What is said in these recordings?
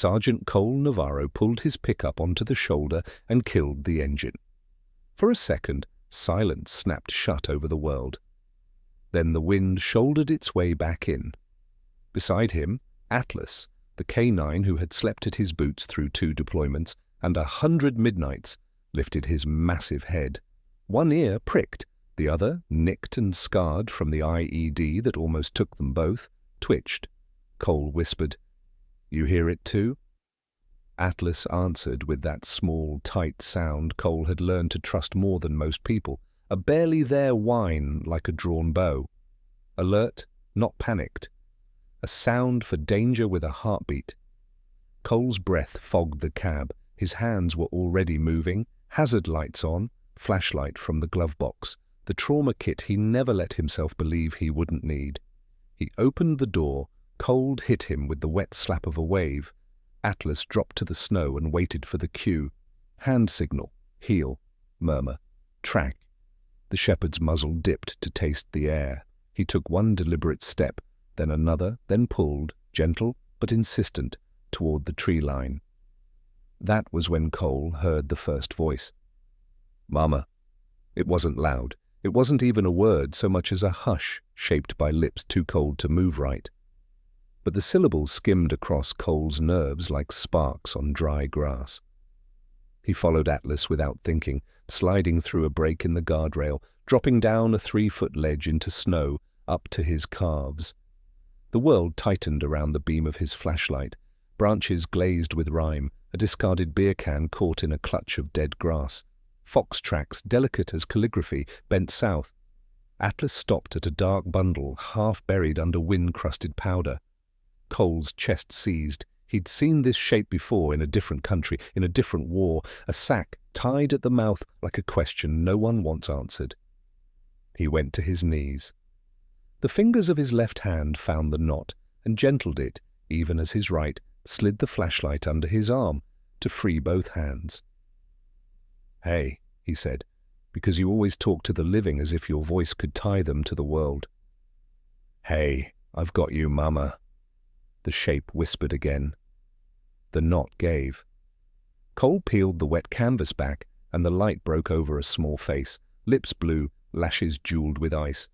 Sergeant Cole Navarro pulled his pickup onto the shoulder and killed the engine. For a second, silence snapped shut over the world. Then the wind shouldered its way back in. Beside him, Atlas, the K-9 who had slept at his boots through 2 deployments and 100 midnights, lifted his massive head. One ear pricked, the other, nicked and scarred from the IED that almost took them both, twitched. Cole whispered, "You hear it too?" Atlas answered with that small, tight sound Cole had learned to trust more than most people, a barely-there whine like a drawn bow. Alert, not panicked. A sound for danger with a heartbeat. Cole's breath fogged the cab. His hands were already moving, hazard lights on, flashlight from the glove box, the trauma kit he never let himself believe he wouldn't need. He opened the door. Cold hit him with the wet slap of a wave. Atlas dropped to the snow and waited for the cue. Hand signal, heel, murmur, track. The shepherd's muzzle dipped to taste the air. He took one deliberate step, then another, then pulled, gentle but insistent, toward the tree line. That was when Cole heard the first voice. "Mama." It wasn't loud. It wasn't even a word so much as a hush shaped by lips too cold to move right. But the syllables skimmed across Cole's nerves like sparks on dry grass. He followed Atlas without thinking, sliding through a break in the guardrail, dropping down a 3-foot ledge into snow up to his calves. The world tightened around the beam of his flashlight, branches glazed with rime, a discarded beer can caught in a clutch of dead grass. Fox tracks, delicate as calligraphy, bent south. Atlas stopped at a dark bundle, half buried under wind-crusted powder. Cole's chest seized. He'd seen this shape before in a different country, in a different war, a sack tied at the mouth like a question no one once answered. He went to his knees. The fingers of his left hand found the knot and gentled it, even as his right slid the flashlight under his arm to free both hands. "Hey," he said, "because you always talk to the living as if your voice could tie them to the world." "Hey, I've got you, Mama." The shape whispered again. The knot gave. Cole peeled the wet canvas back, and the light broke over a small face, lips blue, lashes jeweled with ice.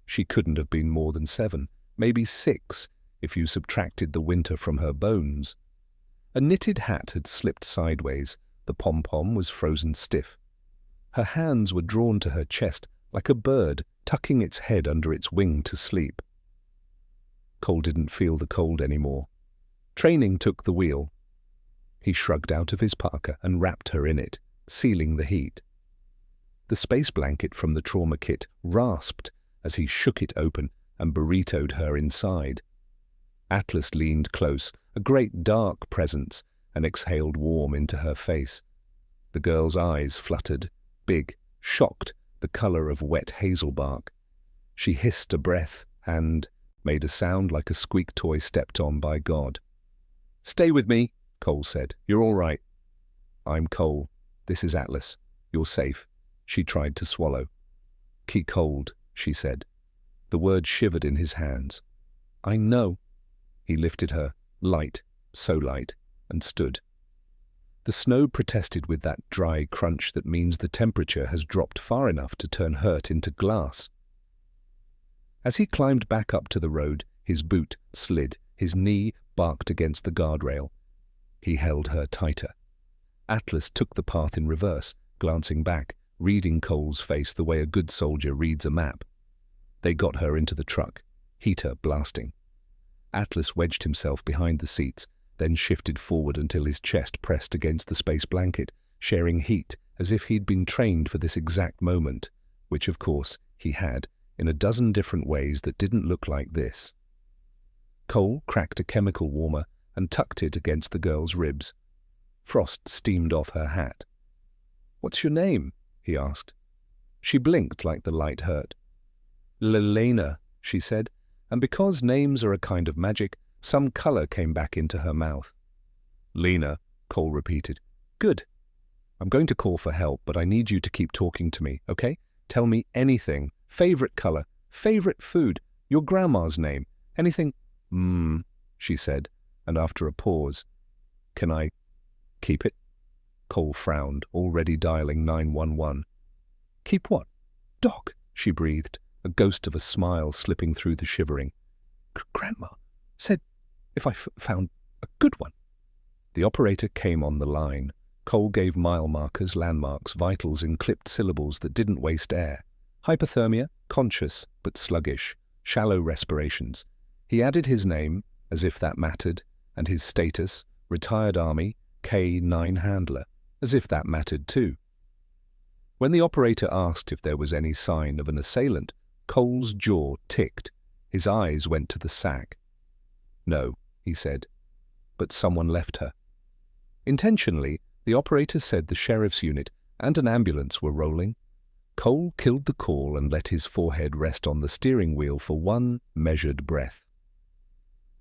She couldn't have been more than 7, maybe 6, if you subtracted the winter from her bones. A knitted hat had slipped sideways, the pom-pom was frozen stiff. Her hands were drawn to her chest like a bird tucking its head under its wing to sleep. Cole didn't feel the cold anymore. Training took the wheel. He shrugged out of his parka and wrapped her in it, sealing the heat. The space blanket from the trauma kit rasped as he shook it open and burritoed her inside. Atlas leaned close, a great dark presence, and exhaled warm into her face. The girl's eyes fluttered, big, shocked, the color of wet hazel bark. She hissed a breath and made a sound like a squeak toy stepped on by God. "Stay with me," Cole said. "You're all right." "I'm Cole. This is Atlas. You're safe." She tried to swallow. "Keep cold," she said. The word shivered in his hands. "I know." He lifted her, light, so light, and stood. The snow protested with that dry crunch that means the temperature has dropped far enough to turn hurt into glass. As he climbed back up to the road, his boot slid, his knee barked against the guardrail. He held her tighter. Atlas took the path in reverse, glancing back, reading Cole's face the way a good soldier reads a map. They got her into the truck, heater blasting. Atlas wedged himself behind the seats, then shifted forward until his chest pressed against the space blanket, sharing heat as if he'd been trained for this exact moment, which, of course, he had, in a dozen different ways that didn't look like this. Cole cracked a chemical warmer and tucked it against the girl's ribs. Frost steamed off her hat. "What's your name?" he asked. She blinked like the light hurt. "Lelena," she said, and because names are a kind of magic, some color came back into her mouth. "Lena," Cole repeated. "Good. I'm going to call for help, but I need you to keep talking to me, okay? Tell me anything. Favorite color, favorite food, your grandma's name, anything." She said, and after a pause, "Can I keep it?" Cole frowned, already dialing 911. "Keep what?" "Dog," she breathed, a ghost of a smile slipping through the shivering. "Grandma said if I found a good one." The operator came on the line. Cole gave mile markers, landmarks, vitals in clipped syllables that didn't waste air. Hypothermia, conscious but sluggish, shallow respirations. He added his name, as if that mattered, and his status, retired Army, K-9 handler, as if that mattered too. When the operator asked if there was any sign of an assailant, Cole's jaw ticked. His eyes went to the sack. "No," he said, "but someone left her." Intentionally, the operator said the sheriff's unit and an ambulance were rolling. Cole killed the call and let his forehead rest on the steering wheel for one measured breath.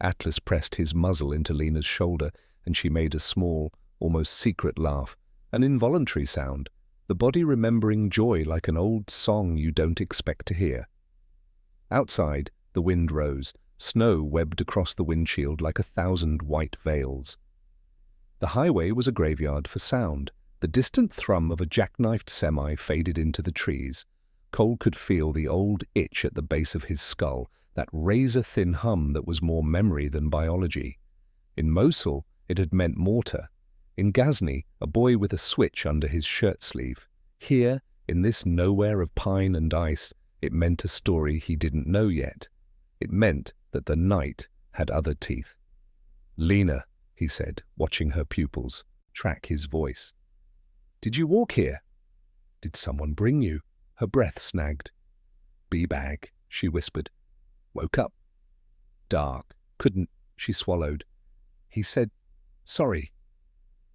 Atlas pressed his muzzle into Lena's shoulder, and she made a small, almost secret laugh, an involuntary sound, the body remembering joy like an old song you don't expect to hear. Outside, the wind rose. Snow webbed across the windshield like 1,000 white veils. The highway was a graveyard for sound. The distant thrum of a jackknifed semi faded into the trees. Cole could feel the old itch at the base of his skull, that razor-thin hum that was more memory than biology. In Mosul, it had meant mortar. In Ghazni, a boy with a switch under his shirt sleeve. Here, in this nowhere of pine and ice, it meant a story he didn't know yet. It meant that the night had other teeth. "Lena," he said, watching her pupils, track his voice. "Did you walk here?" "Did someone bring you?" Her breath snagged. "Bee-bag," she whispered. "Woke up." "Dark. Couldn't," she swallowed. He said, "Sorry."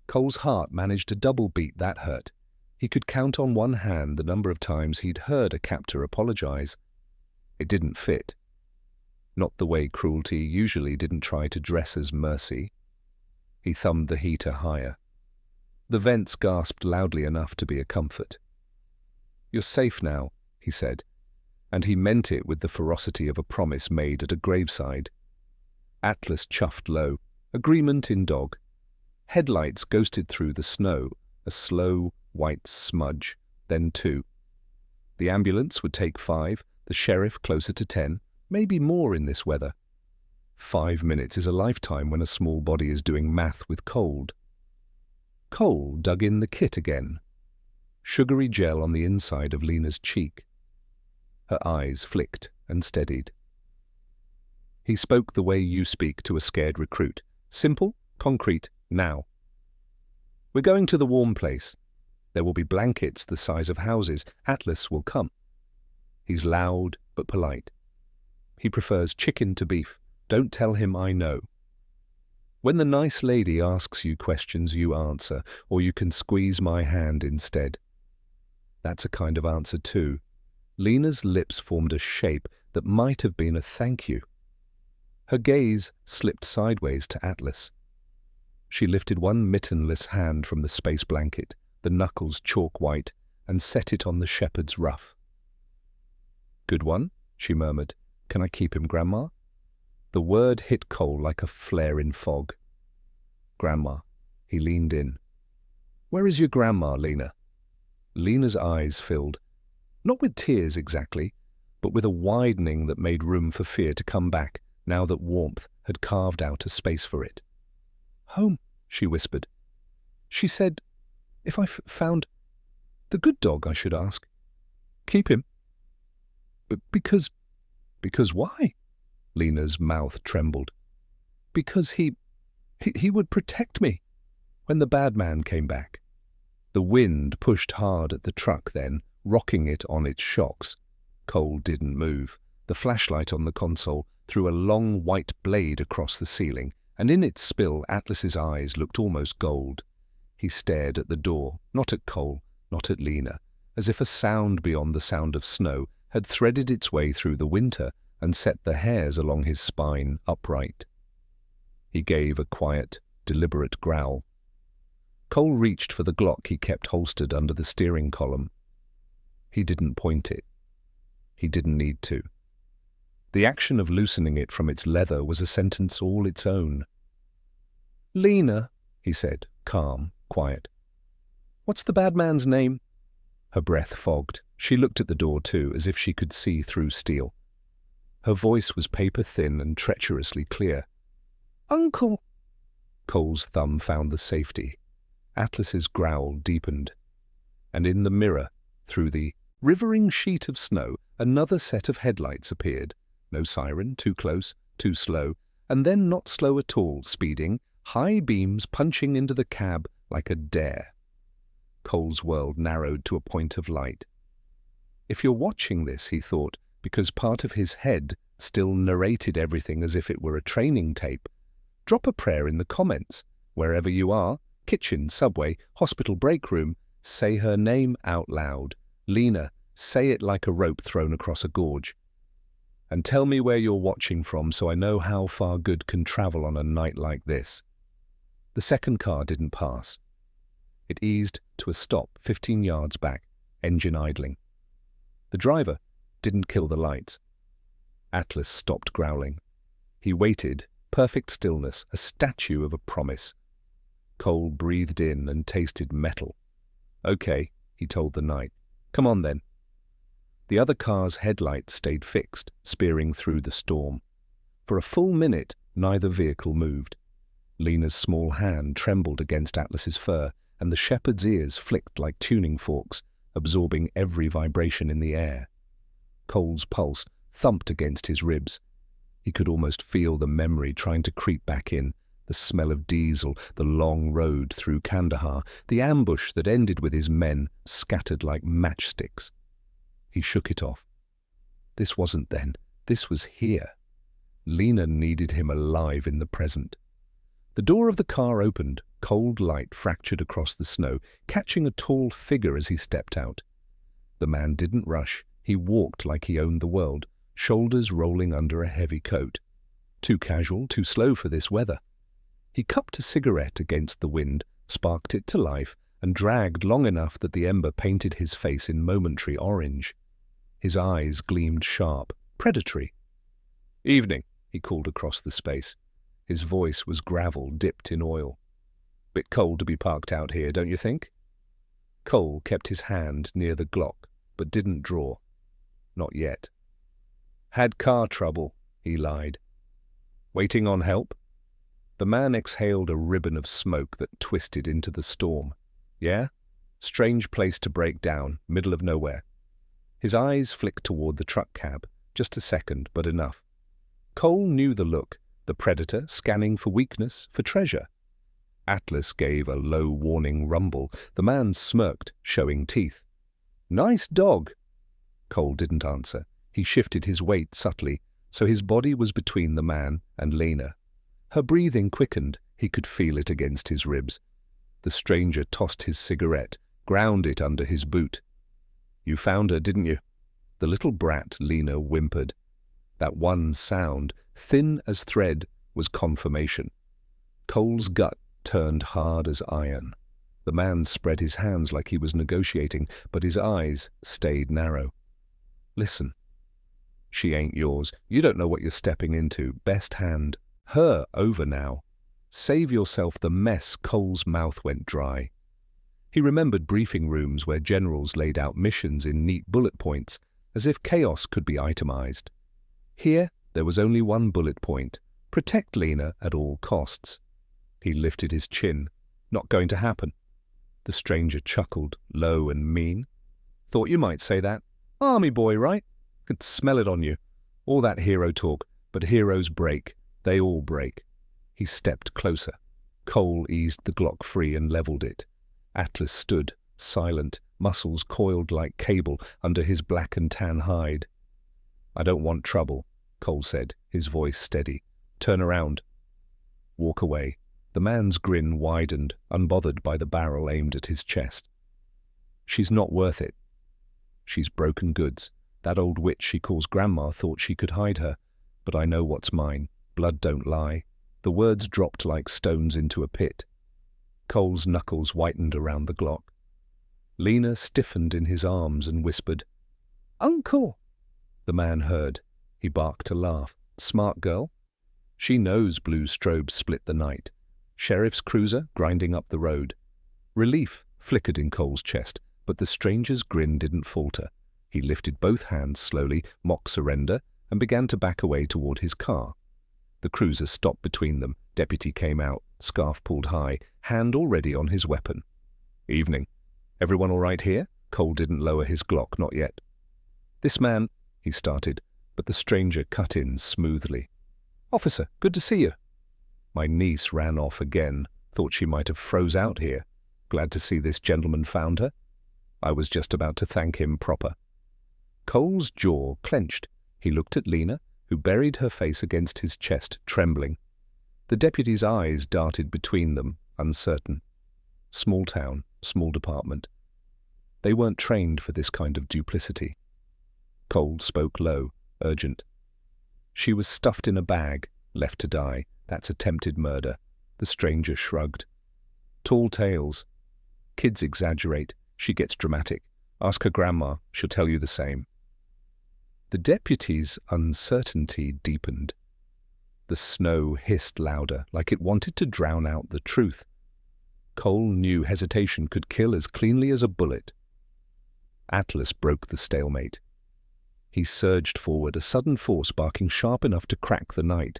Cole's heart managed a double beat that hurt. He could count on one hand the number of times he'd heard a captor apologize. It didn't fit. Not the way cruelty usually didn't try to dress as mercy. He thumbed the heater higher. The vents gasped loudly enough to be a comfort. "You're safe now," he said, and he meant it with the ferocity of a promise made at a graveside. Atlas chuffed low, agreement in dog. Headlights ghosted through the snow, a slow, white smudge, then 2. The ambulance would take 5, the sheriff closer to 10, maybe more in this weather. 5 minutes is a lifetime when a small body is doing math with cold. Cole dug in the kit again. Sugary gel on the inside of Lena's cheek. Her eyes flicked and steadied. He spoke the way you speak to a scared recruit. Simple, concrete, now. "We're going to the warm place. There will be blankets the size of houses. Atlas will come." He's loud but polite. He prefers chicken to beef. Don't tell him I know. When the nice lady asks you questions, you answer, or you can squeeze my hand instead. That's a kind of answer too. Lena's lips formed a shape that might have been a thank you. Her gaze slipped sideways to Atlas. She lifted one mittenless hand from the space blanket, the knuckles chalk white, and set it on the shepherd's ruff. "Good one," she murmured. "Can I keep him, Grandma?" The word hit Cole like a flare in fog. "Grandma." He leaned in. "Where is your grandma, Lena?" Lena's eyes filled, not with tears exactly, but with a widening that made room for fear to come back, now that warmth had carved out a space for it. "Home," she whispered. "She said, if I found the good dog, I should ask. Keep him." Because why?" Lena's mouth trembled. "Because he would protect me when the bad man came back." The wind pushed hard at the truck then, rocking it on its shocks. Cole didn't move. The flashlight on the console threw a long white blade across the ceiling, and in its spill Atlas's eyes looked almost gold. He stared at the door, not at Cole, not at Lena, as if a sound beyond the sound of snow had threaded its way through the winter and set the hairs along his spine upright. He gave a quiet, deliberate growl. Cole reached for the Glock he kept holstered under the steering column. He didn't point it. He didn't need to. The action of loosening it from its leather was a sentence all its own. "Lena," he said, calm, quiet. "What's the bad man's name?" Her breath fogged. She looked at the door too, as if she could see through steel. Her voice was paper-thin and treacherously clear. "Uncle." Cole's thumb found the safety. Atlas's growl deepened. And in the mirror, through the rivering sheet of snow, another set of headlights appeared. No siren, too close, too slow, and then not slow at all, speeding, high beams punching into the cab like a dare. Cole's world narrowed to a point of light. If you're watching this, he thought, because part of his head still narrated everything as if it were a training tape, drop a prayer in the comments. Wherever you are, kitchen, subway, hospital break room, say her name out loud. Lena, say it like a rope thrown across a gorge. And tell me where you're watching from so I know how far good can travel on a night like this. The second car didn't pass. It eased to a stop 15 yards back, engine idling. The driver didn't kill the lights. Atlas stopped growling. He waited, perfect stillness, a statue of a promise. Cole breathed in and tasted metal. "Okay," he told the night. "Come on then." The other car's headlights stayed fixed, spearing through the storm. For a full minute, neither vehicle moved. Lena's small hand trembled against Atlas's fur, and the shepherd's ears flicked like tuning forks, absorbing every vibration in the air. Cole's pulse thumped against his ribs. He could almost feel the memory trying to creep back in, the smell of diesel, the long road through Kandahar, the ambush that ended with his men scattered like matchsticks. He shook it off. This wasn't then. This was here. Lena needed him alive in the present. The door of the car opened. Cold light fractured across the snow, catching a tall figure as he stepped out. The man didn't rush. He walked like he owned the world, shoulders rolling under a heavy coat. Too casual, too slow for this weather. He cupped a cigarette against the wind, sparked it to life, and dragged long enough that the ember painted his face in momentary orange. His eyes gleamed sharp, predatory. "Evening," he called across the space. His voice was gravel dipped in oil. "Bit cold to be parked out here, don't you think?" Cole kept his hand near the Glock, but didn't draw. Not yet. "Had car trouble," he lied. "Waiting on help?" The man exhaled a ribbon of smoke that twisted into the storm. "Yeah? Strange place to break down, middle of nowhere." His eyes flicked toward the truck cab. Just a second, but enough. Cole knew the look, the predator scanning for weakness, for treasure. Atlas gave a low warning rumble. The man smirked, showing teeth. "Nice dog." Cole didn't answer. He shifted his weight subtly, so his body was between the man and Lena. Her breathing quickened. He could feel it against his ribs. The stranger tossed his cigarette, ground it under his boot. "You found her, didn't you?" The little brat, Lena, whimpered. That one sound, thin as thread, was confirmation. Cole's gut turned hard as iron. The man spread his hands like he was negotiating, but his eyes stayed narrow. "Listen. She ain't yours. You don't know what you're stepping into. Best hand her over now. Save yourself the mess." Cole's mouth went dry. He remembered briefing rooms where generals laid out missions in neat bullet points, as if chaos could be itemized. Here, there was only one bullet point: protect Lena at all costs. He lifted his chin. Not going to happen. The stranger chuckled, low and mean. "Thought you might say that. Army boy, right? Could smell it on you. All that hero talk, but heroes break. They all break." He stepped closer. Cole eased the Glock free and leveled it. Atlas stood, silent, muscles coiled like cable under his black and tan hide. "I don't want trouble," Cole said, his voice steady. "Turn around." "Walk away." The man's grin widened, unbothered by the barrel aimed at his chest. "She's not worth it. She's broken goods. That old witch she calls Grandma thought she could hide her, but I know what's mine. Blood don't lie." The words dropped like stones into a pit. Cole's knuckles whitened around the Glock. Lena stiffened in his arms and whispered, "Uncle!" The man heard. He barked a laugh. "Smart girl. She knows blue strobes split the night. Sheriff's cruiser grinding up the road. Relief flickered in Cole's chest, but the stranger's grin didn't falter. He lifted both hands slowly, mock surrender, and began to back away toward his car. The cruiser stopped between them. Deputy came out, scarf pulled high, hand already on his weapon. "Evening. Everyone all right here?" Cole didn't lower his Glock, not yet. "This man," he started, but the stranger cut in smoothly. "Officer, good to see you." "My niece ran off again. Thought she might have froze out here. Glad to see this gentleman found her. I was just about to thank him proper." Cole's jaw clenched. He looked at Lena, who buried her face against his chest, trembling. The deputy's eyes darted between them, uncertain. Small town, small department. They weren't trained for this kind of duplicity. Cole spoke low, urgent. "She was stuffed in a bag, left to die. That's attempted murder." The stranger shrugged. "Tall tales. Kids exaggerate. She gets dramatic. Ask her grandma, she'll tell you the same." The deputy's uncertainty deepened. The snow hissed louder, like it wanted to drown out the truth. Cole knew hesitation could kill as cleanly as a bullet. Atlas broke the stalemate. He surged forward, a sudden force barking sharp enough to crack the night.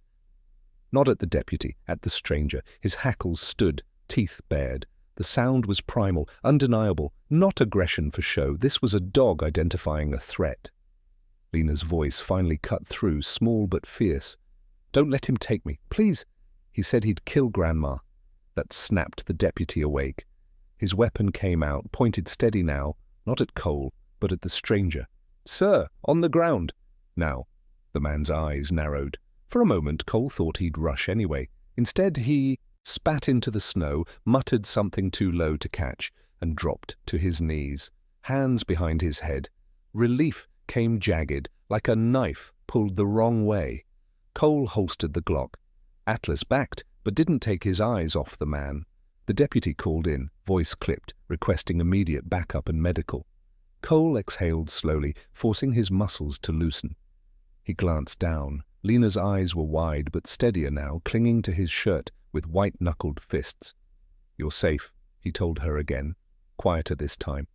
Not at the deputy, at the stranger. His hackles stood, teeth bared. The sound was primal, undeniable, not aggression for show. This was a dog identifying a threat. Lena's voice finally cut through, small but fierce. "Don't let him take me, please." He said he'd kill Grandma. That snapped the deputy awake. His weapon came out, pointed steady now, not at Cole, but at the stranger. "Sir, on the ground." Now, the man's eyes narrowed. For a moment, Cole thought he'd rush anyway. Instead, he spat into the snow, muttered something too low to catch, and dropped to his knees, hands behind his head. Relief came jagged, like a knife pulled the wrong way. Cole holstered the Glock. Atlas backed, but didn't take his eyes off the man. The deputy called in, voice clipped, requesting immediate backup and medical. Cole exhaled slowly, forcing his muscles to loosen. He glanced down. Lena's eyes were wide but steadier now, clinging to his shirt with white-knuckled fists. "You're safe," he told her again, quieter this time.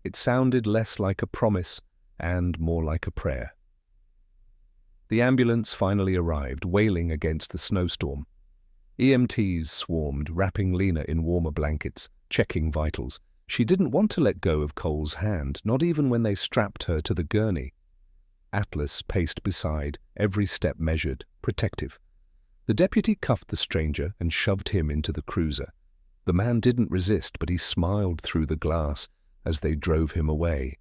It sounded less like a promise and more like a prayer. The ambulance finally arrived, wailing against the snowstorm. EMTs swarmed, wrapping Lena in warmer blankets, checking vitals. She didn't want to let go of Cole's hand, not even when they strapped her to the gurney. Atlas paced beside, every step measured, protective. The deputy cuffed the stranger and shoved him into the cruiser. The man didn't resist, but he smiled through the glass as they drove him away.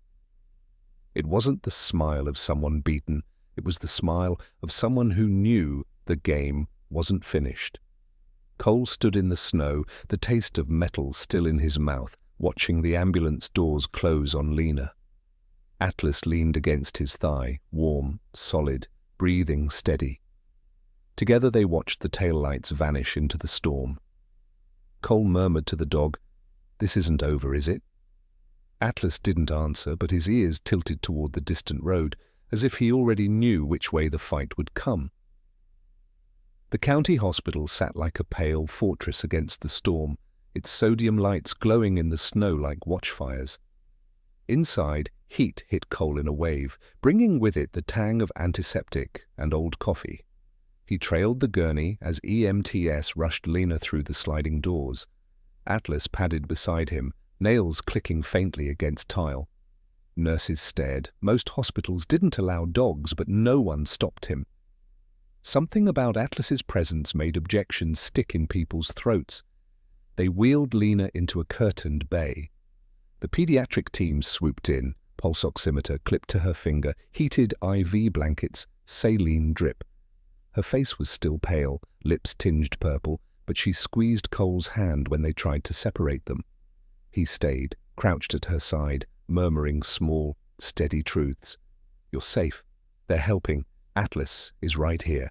It wasn't the smile of someone beaten. It was the smile of someone who knew the game wasn't finished. Cole stood in the snow, the taste of metal still in his mouth, watching the ambulance doors close on Lena. Atlas leaned against his thigh, warm, solid, breathing steady. Together they watched the taillights vanish into the storm. Cole murmured to the dog, "This isn't over, is it?" Atlas didn't answer, but his ears tilted toward the distant road, as if he already knew which way the fight would come. The county hospital sat like a pale fortress against the storm, its sodium lights glowing in the snow like watchfires. Inside, heat hit Cole in a wave, bringing with it the tang of antiseptic and old coffee. He trailed the gurney as EMTs rushed Lena through the sliding doors. Atlas padded beside him, nails clicking faintly against tile. Nurses stared. Most hospitals didn't allow dogs, but no one stopped him. Something about Atlas's presence made objections stick in people's throats. They wheeled Lena into a curtained bay. The pediatric team swooped in, pulse oximeter clipped to her finger, heated IV blankets, saline drip. Her face was still pale, lips tinged purple, but she squeezed Cole's hand when they tried to separate them. He stayed, crouched at her side, murmuring small, steady truths. "You're safe. They're helping. Atlas is right here."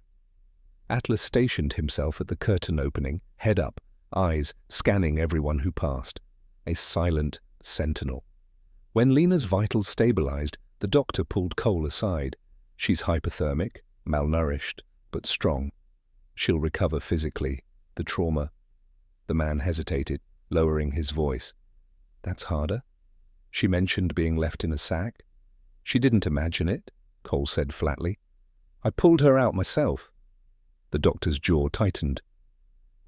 Atlas stationed himself at the curtain opening, head up, eyes scanning everyone who passed. A silent sentinel. When Lena's vitals stabilized, the doctor pulled Cole aside. "She's hypothermic, malnourished, but strong. She'll recover physically. The trauma The man hesitated, lowering his voice. That's harder. She mentioned being left in a sack. She didn't imagine it, Cole said flatly. I pulled her out myself. The doctor's jaw tightened.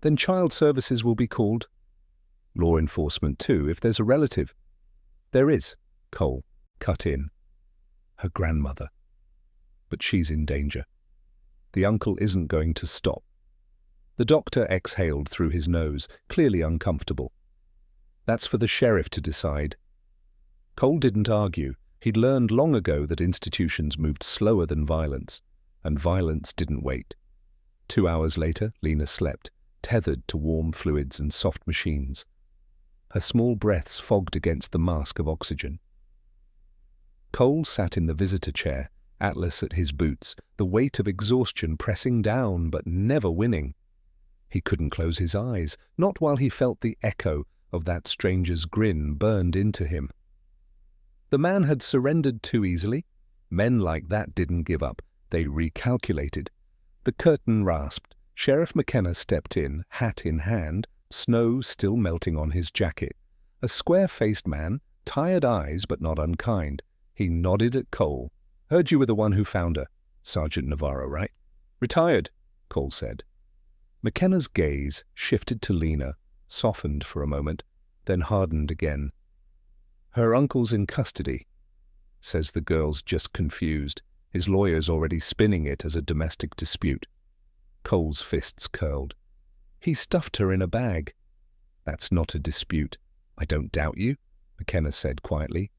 Then child services will be called. Law enforcement too, if there's a relative. There is, Cole cut in. Her grandmother. But she's in danger. The uncle isn't going to stop. The doctor exhaled through his nose, clearly uncomfortable. That's for the sheriff to decide. Cole didn't argue. He'd learned long ago that institutions moved slower than violence, and violence didn't wait. 2 hours later, Lena slept, tethered to warm fluids and soft machines. Her small breaths fogged against the mask of oxygen. Cole sat in the visitor chair, Atlas at his boots, the weight of exhaustion pressing down but never winning. He couldn't close his eyes, not while he felt the echo of that stranger's grin burned into him. The man had surrendered too easily. Men like that didn't give up. They recalculated. The curtain rasped. Sheriff McKenna stepped in, hat in hand, snow still melting on his jacket. A square-faced man, tired eyes but not unkind. He nodded at Cole. Heard you were the one who found her. Sergeant Navarro, right? Retired, Cole said. McKenna's gaze shifted to Lena, softened for a moment, then hardened again. Her uncle's in custody. Says the girl's just confused. His lawyer's already spinning it as a domestic dispute. Cole's fists curled. He stuffed her in a bag. That's not a dispute. I don't doubt you, McKenna said quietly.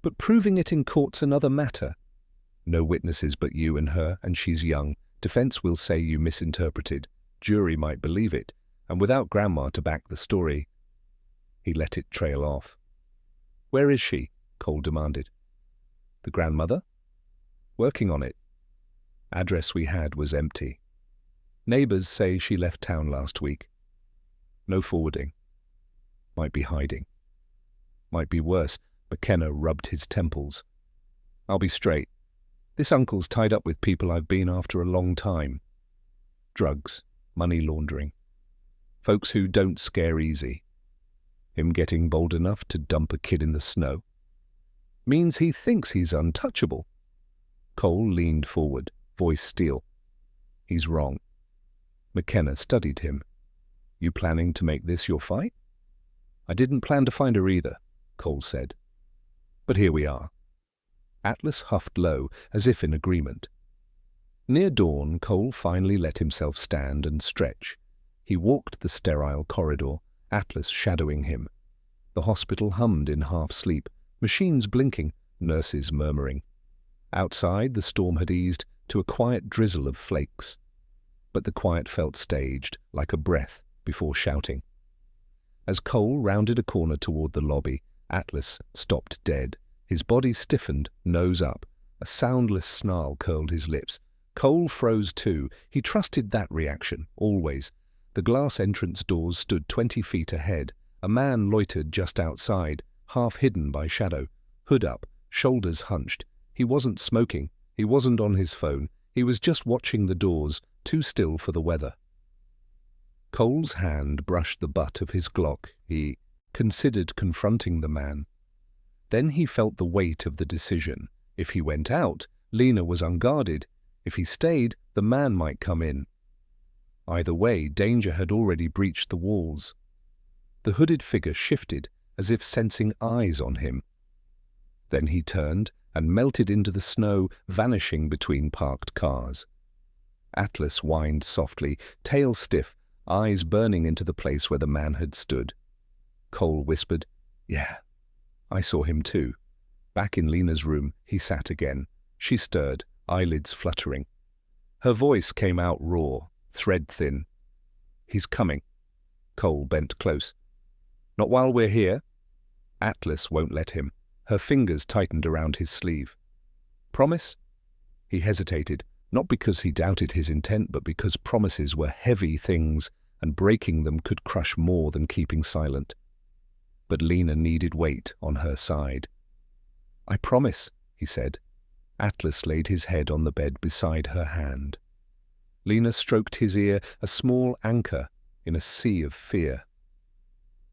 But proving it in court's another matter. No witnesses but you and her, and she's young. Defense will say you misinterpreted. Jury might believe it, and without Grandma to back the story. He let it trail off. Where is she? Cole demanded. The grandmother? Working on it. Address we had was empty. Neighbors say she left town last week. No forwarding. Might be hiding. Might be worse. McKenna rubbed his temples. I'll be straight. This uncle's tied up with people I've been after a long time. Drugs, money laundering. Folks who don't scare easy. Him getting bold enough to dump a kid in the snow means he thinks he's untouchable. Cole leaned forward, voice steel. He's wrong. McKenna studied him. You planning to make this your fight? I didn't plan to find her either, Cole said. But here we are. Atlas huffed low, as if in agreement. Near dawn, Cole finally let himself stand and stretch. He walked the sterile corridor, Atlas shadowing him. The hospital hummed in half-sleep, machines blinking, nurses murmuring. Outside, the storm had eased to a quiet drizzle of flakes. But the quiet felt staged, like a breath, before shouting. As Cole rounded a corner toward the lobby, Atlas stopped dead. His body stiffened, nose up. A soundless snarl curled his lips. Cole froze too. He trusted that reaction, always. The glass entrance doors stood 20 feet ahead. A man loitered just outside, half hidden by shadow. Hood up, shoulders hunched. He wasn't smoking. He wasn't on his phone. He was just watching the doors, too still for the weather. Cole's hand brushed the butt of his Glock. He considered confronting the man. Then he felt the weight of the decision. If he went out, Lena was unguarded. If he stayed, the man might come in. Either way, danger had already breached the walls. The hooded figure shifted, as if sensing eyes on him. Then he turned and melted into the snow, vanishing between parked cars. Atlas whined softly, tail stiff, eyes burning into the place where the man had stood. Cole whispered, "Yeah, I saw him too." Back in Lena's room, he sat again. She stirred, eyelids fluttering. Her voice came out raw, thread-thin. "He's coming." Cole bent close. "Not while we're here." Atlas won't let him. Her fingers tightened around his sleeve. "Promise?" He hesitated, not because he doubted his intent, but because promises were heavy things, and breaking them could crush more than keeping silent. But Lena needed weight on her side. "I promise," he said. Atlas laid his head on the bed beside her hand. Lena stroked his ear, a small anchor in a sea of fear.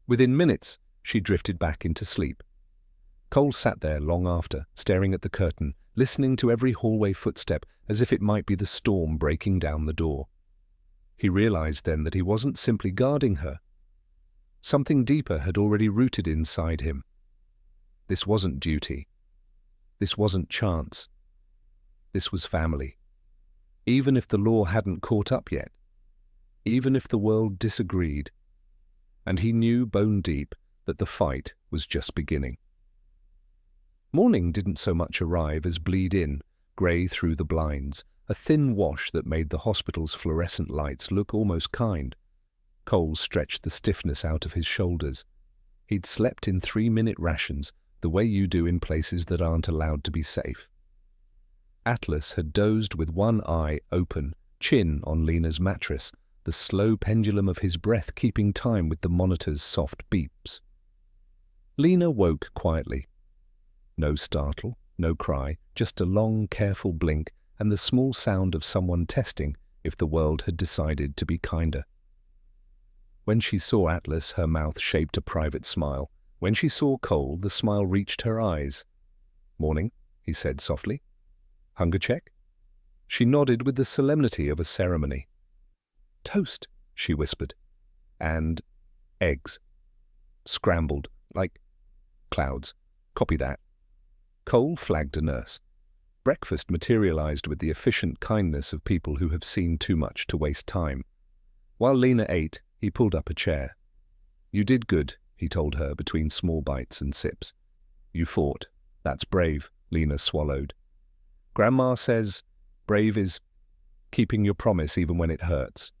Within minutes, she drifted back into sleep. Cole sat there long after, staring at the curtain, listening to every hallway footstep as if it might be the storm breaking down the door. He realized then that he wasn't simply guarding her. Something deeper had already rooted inside him. This wasn't duty. This wasn't chance. This was family. Even if the law hadn't caught up yet. Even if the world disagreed. And he knew bone deep that the fight was just beginning. Morning didn't so much arrive as bleed in, grey through the blinds, a thin wash that made the hospital's fluorescent lights look almost kind. Cole stretched the stiffness out of his shoulders. He'd slept in 3-minute rations, the way you do in places that aren't allowed to be safe. Atlas had dozed with one eye open, chin on Lena's mattress, the slow pendulum of his breath keeping time with the monitor's soft beeps. Lena woke quietly. No startle, no cry, just a long, careful blink and the small sound of someone testing if the world had decided to be kinder. When she saw Atlas, her mouth shaped a private smile. When she saw Cole, the smile reached her eyes. "Morning," he said softly. "Hunger check?" She nodded with the solemnity of a ceremony. "Toast," she whispered. "And eggs. Scrambled, like clouds. Copy that." Cole flagged a nurse. Breakfast materialized with the efficient kindness of people who have seen too much to waste time. While Lena ate, he pulled up a chair. "You did good," he told her between small bites and sips. "You fought. That's brave," Lena swallowed. "Grandma says brave is keeping your promise even when it hurts."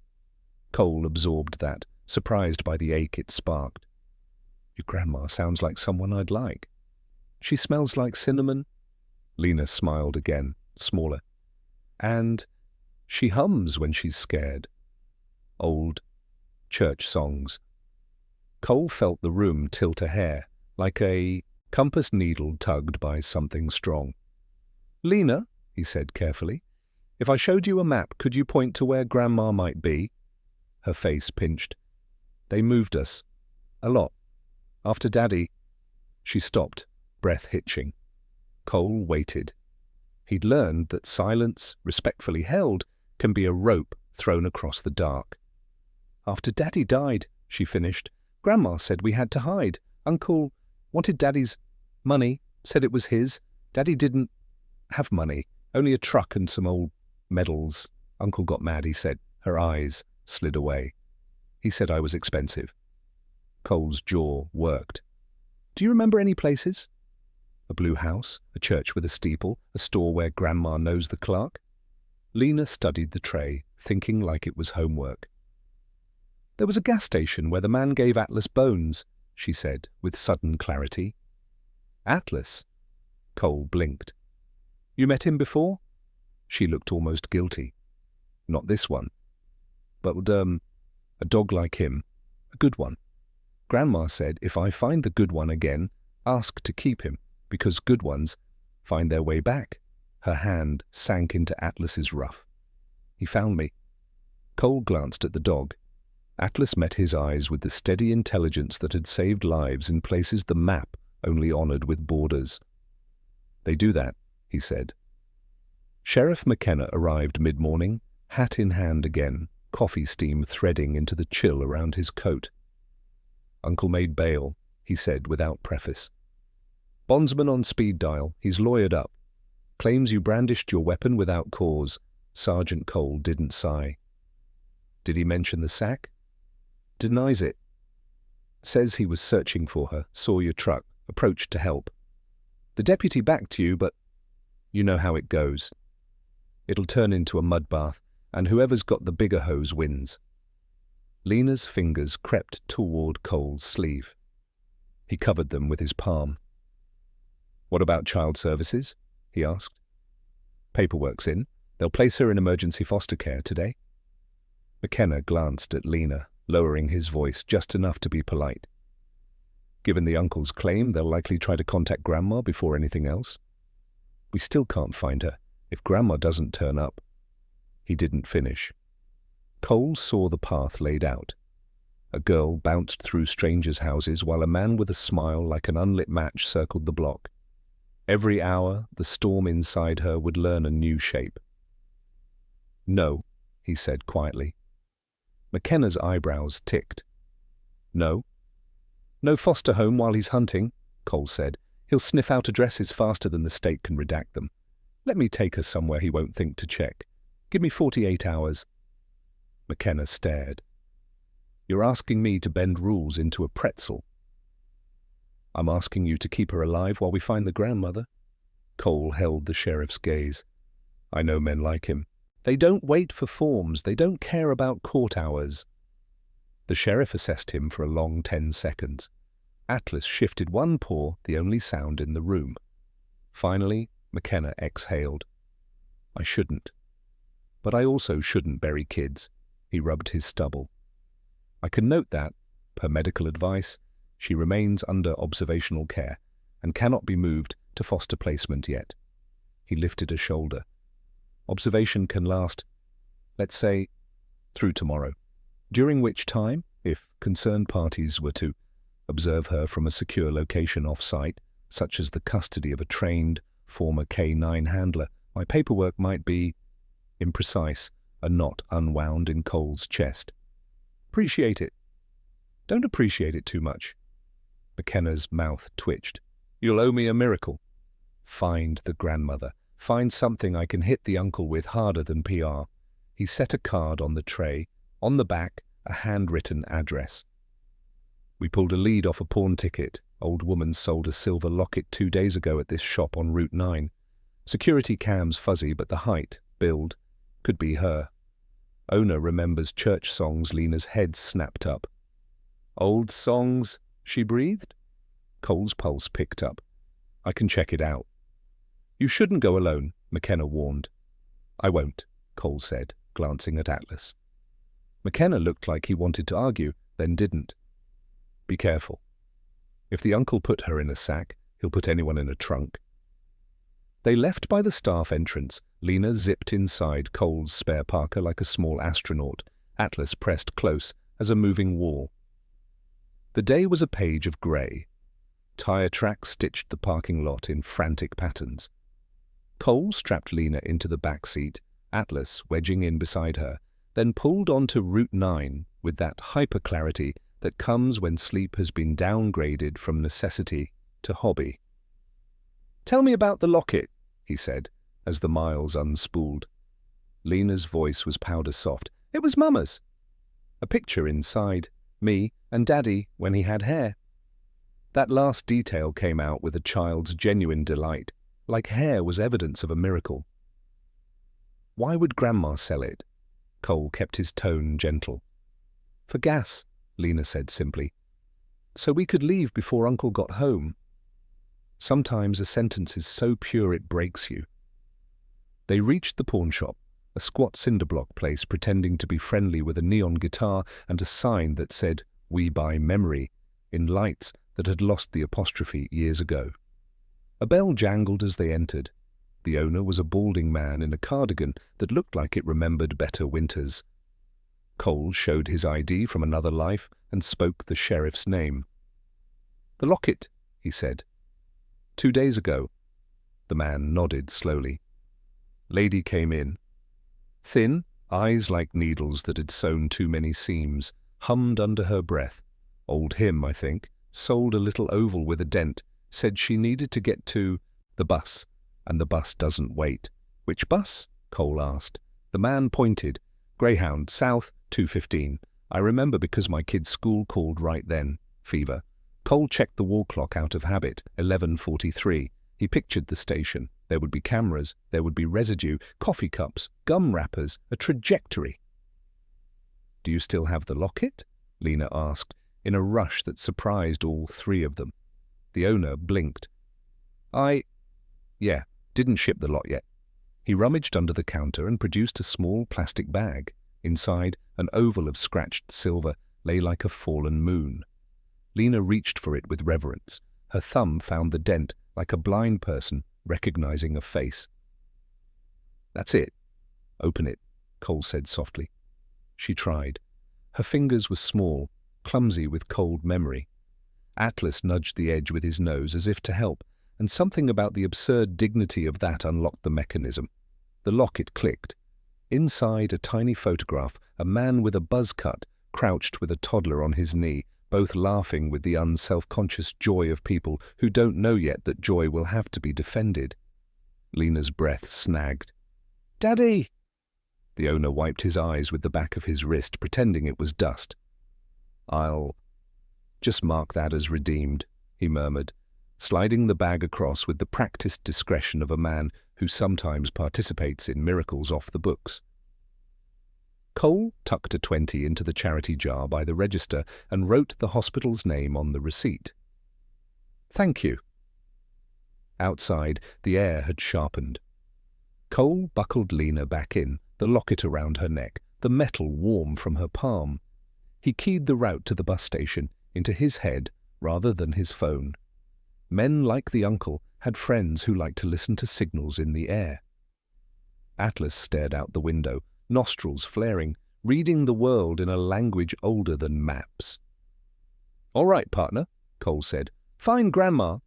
Cole absorbed that, surprised by the ache it sparked. "Your grandma sounds like someone I'd like." "She smells like cinnamon." Lena smiled again, smaller. "And she hums when she's scared." Old church songs. Cole felt the room tilt a hair, like a compass needle tugged by something strong. "Lena," he said carefully, "if I showed you a map, could you point to where Grandma might be?" Her face pinched. "They moved us. A lot. After Daddy—" She stopped, breath hitching. Cole waited. He'd learned that silence, respectfully held, can be a rope thrown across the dark. "After Daddy died," she finished, "Grandma said we had to hide. Uncle wanted Daddy's money, said it was his. Daddy didn't have money, only a truck and some old medals. Uncle got mad, he said." Her eyes slid away. "He said I was expensive." Cole's jaw worked. "Do you remember any places?" "A blue house, a church with a steeple, a store where Grandma knows the clerk." Lena studied the tray, thinking like it was homework. "There was a gas station where the man gave Atlas bones," she said, with sudden clarity. "Atlas?" Cole blinked. "You met him before?" She looked almost guilty. "Not this one. But, a dog like him. A good one. Grandma said if I find the good one again, ask to keep him, because good ones find their way back." Her hand sank into Atlas's ruff. "He found me." Cole glanced at the dog. Atlas met his eyes with the steady intelligence that had saved lives in places the map only honored with borders. "They do that," he said. Sheriff McKenna arrived mid-morning, hat in hand again, coffee steam threading into the chill around his coat. "Uncle made bail," he said without preface. "Bondsman on speed dial, he's lawyered up. Claims you brandished your weapon without cause." Sergeant Cole didn't sigh. "Did he mention the sack?" "Denies it. Says he was searching for her, saw your truck, approached to help. The deputy backed you, but you know how it goes. It'll turn into a mud bath, and whoever's got the bigger hose wins." Lena's fingers crept toward Cole's sleeve. He covered them with his palm. "What about child services?" he asked. "Paperwork's in. They'll place her in emergency foster care today." McKenna glanced at Lena, lowering his voice just enough to be polite. "Given the uncle's claim, they'll likely try to contact Grandma before anything else. We still can't find her. If Grandma doesn't turn up—" He didn't finish. Cole saw the path laid out. A girl bounced through strangers' houses while a man with a smile like an unlit match circled the block. Every hour, the storm inside her would learn a new shape. "No," he said quietly. McKenna's eyebrows ticked. "No? No foster home while he's hunting," Cole said. "He'll sniff out addresses faster than the state can redact them. Let me take her somewhere he won't think to check. Give me 48 hours. McKenna stared. "You're asking me to bend rules into a pretzel." "I'm asking you to keep her alive while we find the grandmother." Cole held the sheriff's gaze. "I know men like him. They don't wait for forms. They don't care about court hours." The sheriff assessed him for a long 10 seconds. Atlas shifted one paw, the only sound in the room. Finally, McKenna exhaled. "I shouldn't. But I also shouldn't bury kids." He rubbed his stubble. "I can note that, per medical advice, she remains under observational care and cannot be moved to foster placement yet." He lifted a shoulder. "Observation can last, let's say, through tomorrow, during which time, if concerned parties were to observe her from a secure location off-site, such as the custody of a trained former K-9 handler, my paperwork might be imprecise, a knot unwound in Cole's chest. Appreciate it. Don't appreciate it too much." McKenna's mouth twitched. "You'll owe me a miracle." "Find the grandmother. Find something I can hit the uncle with harder than PR." He set a card on the tray. On the back, a handwritten address. "We pulled a lead off a pawn ticket. Old woman sold a silver locket 2 days ago at this shop on Route 9. Security cam's fuzzy, but the height, build, could be her. Owner remembers church songs." Lena's head snapped up. "Old songs," she breathed. Cole's pulse picked up. "I can check it out." "You shouldn't go alone," McKenna warned. "I won't," Cole said, glancing at Atlas. McKenna looked like he wanted to argue, then didn't. "Be careful. If the uncle put her in a sack, he'll put anyone in a trunk." They left by the staff entrance. Lena zipped inside Cole's spare Parker like a small astronaut. Atlas pressed close as a moving wall. The day was a page of grey. Tire tracks stitched the parking lot in frantic patterns. Cole strapped Lena into the back seat, Atlas wedging in beside her, then pulled onto Route 9 with that hyper-clarity that comes when sleep has been downgraded from necessity to hobby. "Tell me about the locket," he said, as the miles unspooled. Lena's voice was powder-soft. "It was Mama's. A picture inside, me and Daddy when he had hair." That last detail came out with a child's genuine delight, like hair was evidence of a miracle. "Why would Grandma sell it?" Cole kept his tone gentle. "For gas," Lena said simply. "So we could leave before Uncle got home." Sometimes a sentence is so pure it breaks you. They reached the pawn shop, a squat cinderblock place pretending to be friendly with a neon guitar and a sign that said, "We buy memory," in lights that had lost the apostrophe years ago. A bell jangled as they entered. The owner was a balding man in a cardigan that looked like it remembered better winters. Cole showed his ID from another life and spoke the sheriff's name. "The locket," he said. "2 days ago." The man nodded slowly. Lady came in. Thin, eyes like needles that had sewn too many seams, hummed under her breath. "Old him, I think. Sold a little oval with a dent. Said she needed to get to the bus, and the bus doesn't wait." "Which bus?" Cole asked. The man pointed. "Greyhound, south, 2:15. I remember because my kid's school called right then. Fever." Cole checked the wall clock out of habit, 11:43. He pictured the station. There would be cameras, there would be residue, coffee cups, gum wrappers, a trajectory. "Do you still have the locket?" Lena asked, in a rush that surprised all 3 of them. The owner blinked. Yeah, didn't ship the lot yet." He rummaged under the counter and produced a small plastic bag. Inside, an oval of scratched silver lay like a fallen moon. Lena reached for it with reverence. Her thumb found the dent like a blind person recognizing a face. "That's it. Open it," Cole said softly. She tried. Her fingers were small, clumsy with cold memory. Atlas nudged the edge with his nose as if to help, and something about the absurd dignity of that unlocked the mechanism. The locket clicked. Inside a tiny photograph, a man with a buzz cut crouched with a toddler on his knee, both laughing with the unself-conscious joy of people who don't know yet that joy will have to be defended. Lena's breath snagged. "Daddy!" The owner wiped his eyes with the back of his wrist, pretending it was dust. "I'll just mark that as redeemed," he murmured, sliding the bag across with the practiced discretion of a man who sometimes participates in miracles off the books. Cole tucked a 20 into the charity jar by the register and wrote the hospital's name on the receipt. "Thank you." Outside, the air had sharpened. Cole buckled Lena back in, the locket around her neck, the metal warm from her palm. He keyed the route to the bus station into his head rather than his phone. Men like the uncle had friends who liked to listen to signals in the air. Atlas stared out the window, nostrils flaring, reading the world in a language older than maps. "All right, partner," Cole said. "Fine, Grandma."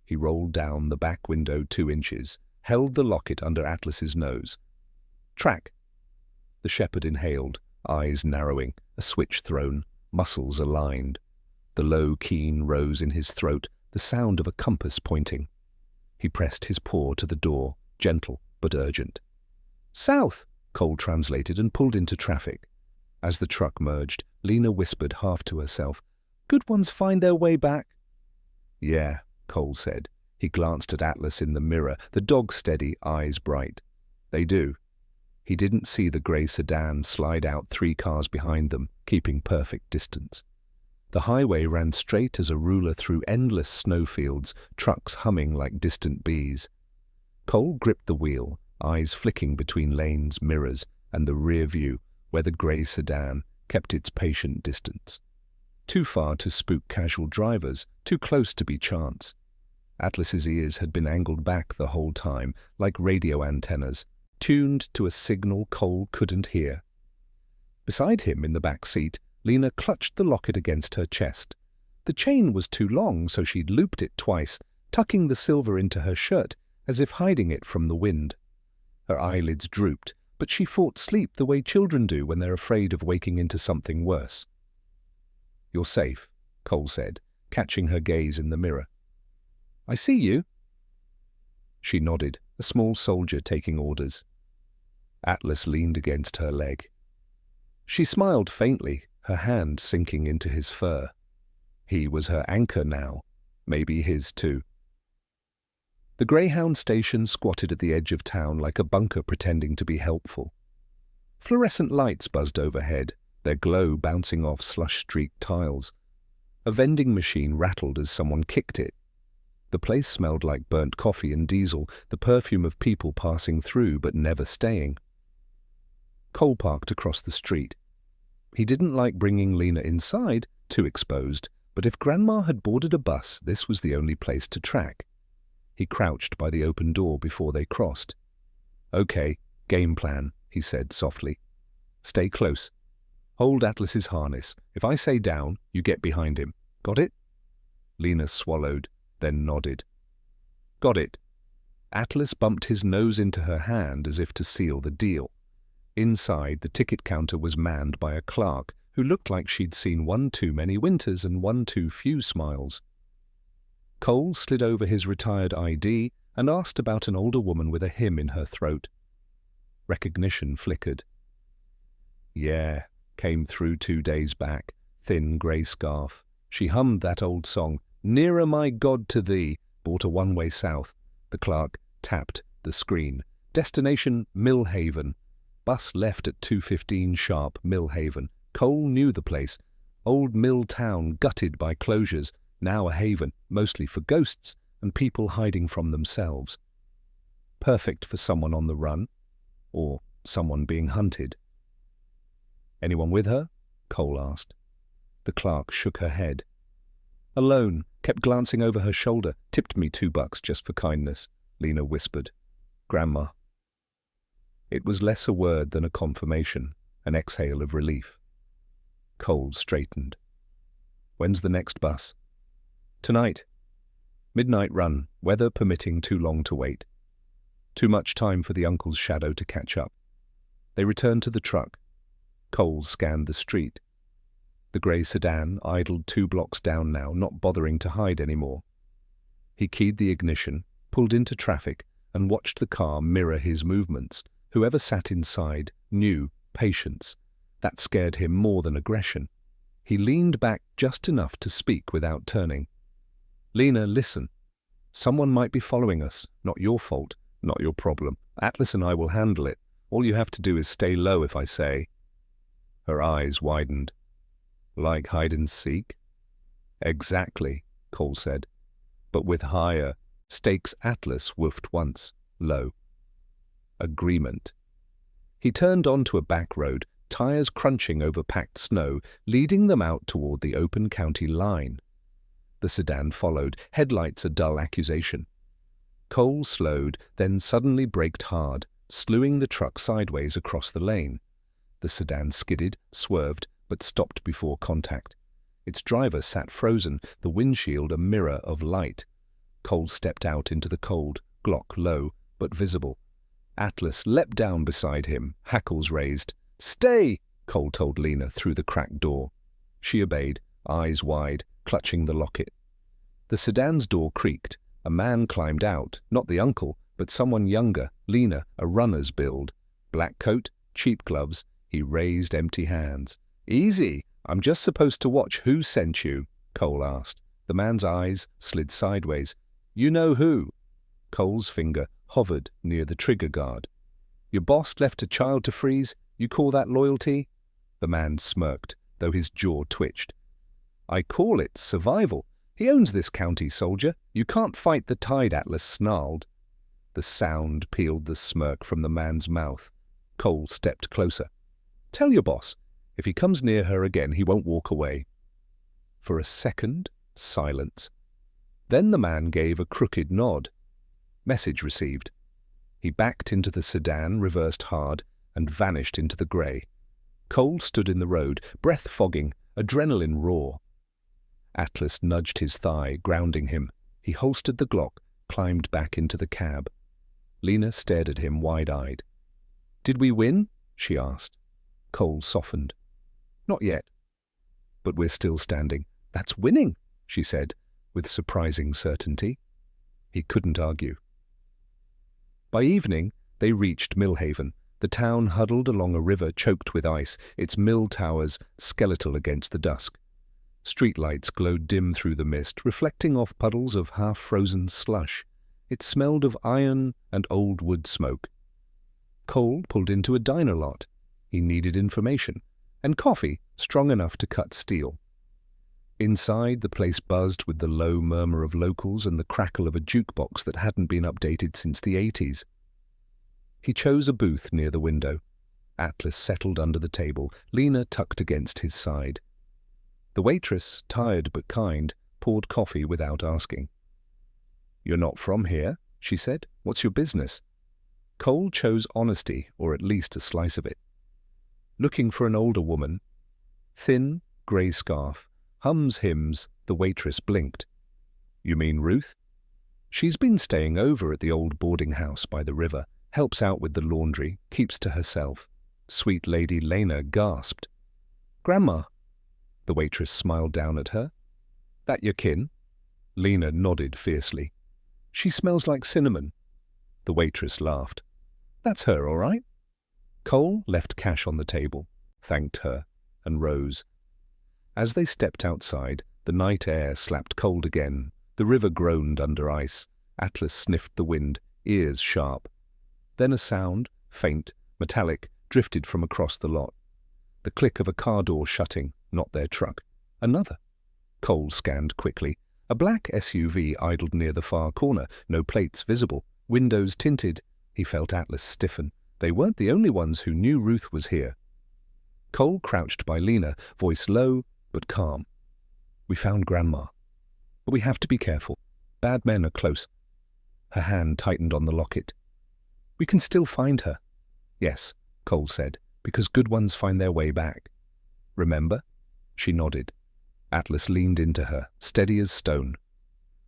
He rolled down the back window 2 inches, held the locket under Atlas's nose. "Track." The shepherd inhaled, eyes narrowing, a switch thrown, muscles aligned. The low keen rose in his throat, the sound of a compass pointing. He pressed his paw to the door, gentle but urgent. "South," Cole translated and pulled into traffic. As the truck merged, Lena whispered half to herself, "Good ones find their way back." "Yeah," Cole said. He glanced at Atlas in the mirror, the dog steady, eyes bright. "They do." He didn't see the grey sedan slide out 3 cars behind them, keeping perfect distance. The highway ran straight as a ruler through endless snowfields, trucks humming like distant bees. Cole gripped the wheel, eyes flicking between lanes, mirrors, and the rear view, where the grey sedan kept its patient distance. Too far to spook casual drivers, too close to be chance. Atlas's ears had been angled back the whole time, like radio antennas, tuned to a signal Cole couldn't hear. Beside him in the back seat, Lena clutched the locket against her chest. The chain was too long, so she'd looped it twice, tucking the silver into her shirt, as if hiding it from the wind. Her eyelids drooped, but she fought sleep the way children do when they're afraid of waking into something worse. "You're safe," Cole said, catching her gaze in the mirror. "I see you." She nodded, a small soldier taking orders. Atlas leaned against her leg. She smiled faintly, her hand sinking into his fur. He was her anchor now, maybe his too. The Greyhound station squatted at the edge of town like a bunker pretending to be helpful. Fluorescent lights buzzed overhead, their glow bouncing off slush-streaked tiles. A vending machine rattled as someone kicked it. The place smelled like burnt coffee and diesel, the perfume of people passing through but never staying. Cole parked across the street. He didn't like bringing Lena inside, too exposed, but if Grandma had boarded a bus, this was the only place to track. He crouched by the open door before they crossed. "Okay, game plan," he said softly. "Stay close. Hold Atlas's harness. If I say down, you get behind him. Got it?" Lena swallowed, then nodded. "Got it." Atlas bumped his nose into her hand as if to seal the deal. Inside, the ticket counter was manned by a clerk who looked like she'd seen one too many winters and one too few smiles. Cole slid over his retired ID and asked about an older woman with a hymn in her throat. Recognition flickered. "Yeah," came through 2 days back, thin grey scarf. She hummed that old song, "Nearer my God to Thee," bought a one-way south. The clerk tapped the screen. Destination Millhaven. Bus left at 2:15 sharp, Millhaven. Cole knew the place. Old mill town gutted by closures, now a haven, mostly for ghosts and people hiding from themselves. Perfect for someone on the run, or someone being hunted. "Anyone with her?" Cole asked. The clerk shook her head. "Alone, kept glancing over her shoulder, tipped me $2 just for kindness," Lena whispered. "Grandma." It was less a word than a confirmation, an exhale of relief. Cole straightened. When's the next bus? Tonight. Midnight run, weather permitting too long to wait. Too much time for the uncle's shadow to catch up. They returned to the truck. Cole scanned the street. The grey sedan idled 2 blocks down now, not bothering to hide anymore. He keyed the ignition, pulled into traffic, and watched the car mirror his movements. Whoever sat inside knew patience. That scared him more than aggression. He leaned back just enough to speak without turning. "Lena, listen. Someone might be following us. Not your fault, not your problem. Atlas and I will handle it. All you have to do is stay low if I say." Her eyes widened. "Like hide and seek?" "Exactly," Cole said. "But with higher stakes." Atlas woofed once, low. Agreement. He turned onto a back road, tires crunching over packed snow, leading them out toward the open county line. The sedan followed, headlights a dull accusation. Cole slowed, then suddenly braked hard, slewing the truck sideways across the lane. The sedan skidded, swerved, but stopped before contact. Its driver sat frozen, the windshield a mirror of light. Cole stepped out into the cold, Glock low, but visible. Atlas leapt down beside him, hackles raised. "Stay!" Cole told Lena through the cracked door. She obeyed, eyes wide, clutching the locket. The sedan's door creaked. A man climbed out, not the uncle, but someone younger, Lena, a runner's build. Black coat, cheap gloves. He raised empty hands. "Easy, I'm just supposed to watch who sent you," Cole asked. The man's eyes slid sideways. "You know who?" Cole's finger hovered near the trigger guard. "Your boss left a child to freeze? You call that loyalty?" The man smirked, though his jaw twitched. "I call it survival. He owns this county, soldier. You can't fight the tide," Atlas snarled. The sound peeled the smirk from the man's mouth. Cole stepped closer. "Tell your boss. If he comes near her again, he won't walk away." For a second, silence. Then the man gave a crooked nod. Message received. He backed into the sedan, reversed hard, and vanished into the grey. Cole stood in the road, breath fogging, adrenaline raw. Atlas nudged his thigh, grounding him. He holstered the Glock, climbed back into the cab. Lena stared at him wide-eyed. "Did we win?" she asked. Cole softened. "Not yet. But we're still standing." "That's winning," she said, with surprising certainty. He couldn't argue. By evening, they reached Millhaven. The town huddled along a river choked with ice, its mill towers skeletal against the dusk. Streetlights glowed dim through the mist, reflecting off puddles of half-frozen slush. It smelled of iron and old wood smoke. Cole pulled into a diner lot. He needed information, and coffee strong enough to cut steel. Inside, the place buzzed with the low murmur of locals and the crackle of a jukebox that hadn't been updated since the 80s. He chose a booth near the window. Atlas settled under the table, Lena tucked against his side. The waitress, tired but kind, poured coffee without asking. "You're not from here," she said. "What's your business?" Cole chose honesty, or at least a slice of it. "Looking for an older woman. Thin, grey scarf. Hums hymns." The waitress blinked. "You mean Ruth?" "She's been staying over at the old boarding house by the river. Helps out with the laundry, keeps to herself." Sweet Lady Lena gasped. "Grandma." The waitress smiled down at her. "That your kin?" Lena nodded fiercely. "She smells like cinnamon." The waitress laughed. "That's her, all right." Cole left cash on the table, thanked her, and rose. As they stepped outside, the night air slapped cold again. The river groaned under ice. Atlas sniffed the wind, ears sharp. Then a sound, faint, metallic, drifted from across the lot. The click of a car door shutting, not their truck. Another. Cole scanned quickly. A black SUV idled near the far corner, no plates visible, windows tinted. He felt Atlas stiffen. They weren't the only ones who knew Ruth was here. Cole crouched by Lena, voice low but calm. "We found Grandma. But we have to be careful. Bad men are close." Her hand tightened on the locket. "We can still find her." "Yes," Cole said, "because good ones find their way back. Remember?" She nodded. Atlas leaned into her, steady as stone.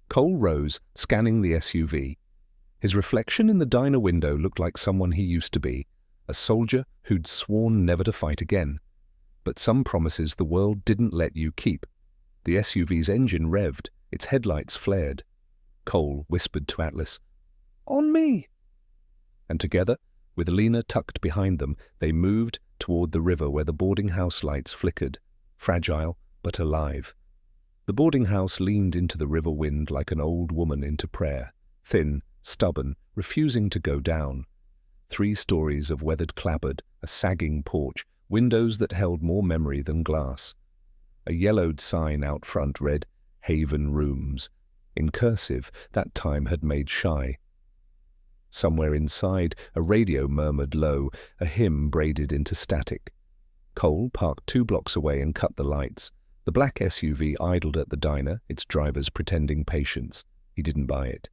Cole rose, scanning the SUV. His reflection in the diner window looked like someone he used to be, a soldier who'd sworn never to fight again. But some promises the world didn't let you keep. The SUV's engine revved, its headlights flared. Cole whispered to Atlas, "On me!" And together, with Lena tucked behind them, they moved toward the river where the boarding house lights flickered, fragile but alive. The boarding house leaned into the river wind like an old woman into prayer, thin, stubborn, refusing to go down. 3 stories of weathered clapboard, a sagging porch, windows that held more memory than glass. A yellowed sign out front read, "Haven Rooms," in cursive that time had made shy. Somewhere inside, a radio murmured low, a hymn braided into static. Cole parked 2 blocks away and cut the lights. The black SUV idled at the diner, its drivers pretending patience. He didn't buy it.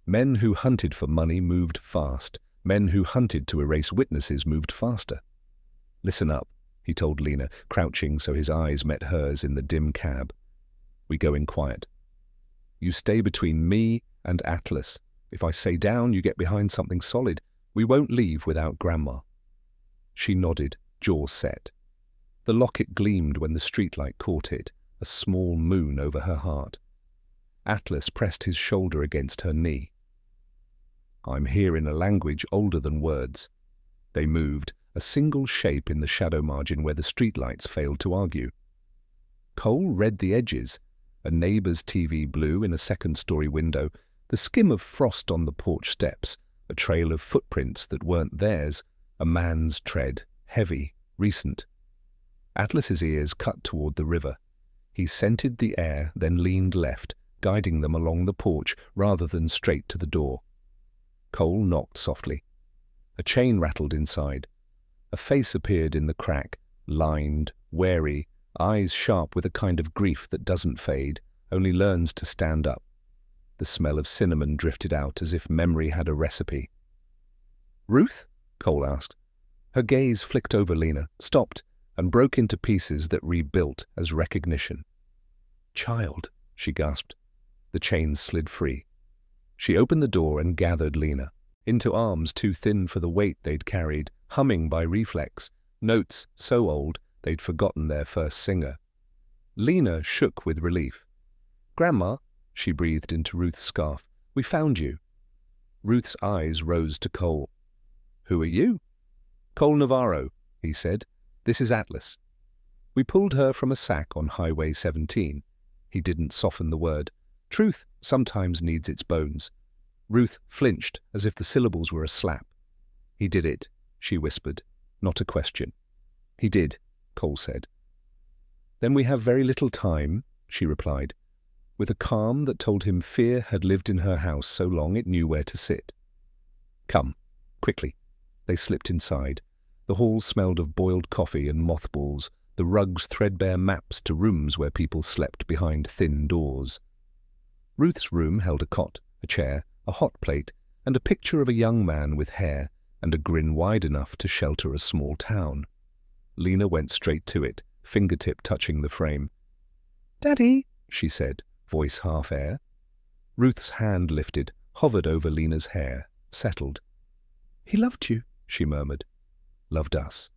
Men who hunted for money moved fast. Men who hunted to erase witnesses moved faster. "Listen up," he told Lena, crouching so his eyes met hers in the dim cab. "We go in quiet. You stay between me and Atlas. If I say down, you get behind something solid. We won't leave without Grandma." She nodded, jaw set. The locket gleamed when the streetlight caught it, a small moon over her heart. Atlas pressed his shoulder against her knee. "I'm here in a language older than words." They moved, a single shape in the shadow margin where the streetlights failed to argue. Cole read the edges, a neighbor's TV blue in a second-story window, the skim of frost on the porch steps, a trail of footprints that weren't theirs, a man's tread, heavy, recent. Atlas's ears cut toward the river. He scented the air, then leaned left, guiding them along the porch rather than straight to the door. Cole knocked softly. A chain rattled inside. A face appeared in the crack, lined, wary, eyes sharp with a kind of grief that doesn't fade, only learns to stand up. The smell of cinnamon drifted out as if memory had a recipe. "Ruth?" Cole asked. Her gaze flicked over Lena, stopped, and broke into pieces that rebuilt as recognition. "Child," she gasped. The chains slid free. She opened the door and gathered Lena, into arms too thin for the weight they'd carried, humming by reflex, notes so old they'd forgotten their first singer. Lena shook with relief. "Grandma," she breathed into Ruth's scarf, "we found you." Ruth's eyes rose to Cole. "Who are you?" "Cole Navarro," he said. "This is Atlas." "We pulled her from a sack on Highway 17. He didn't soften the word. Truth sometimes needs its bones. Ruth flinched as if the syllables were a slap. "He did it," she whispered, not a question. "He did," Cole said. "Then we have very little time," she replied, with a calm that told him fear had lived in her house so long it knew where to sit. "Come, quickly." They slipped inside. The hall smelled of boiled coffee and mothballs, the rugs threadbare maps to rooms where people slept behind thin doors. Ruth's room held a cot, a chair, a hot plate, and a picture of a young man with hair and a grin wide enough to shelter a small town. Lena went straight to it, fingertip touching the frame. "Daddy," she said, voice half air. Ruth's hand lifted, hovered over Lena's hair, settled. "He loved you," she murmured. "Loved us.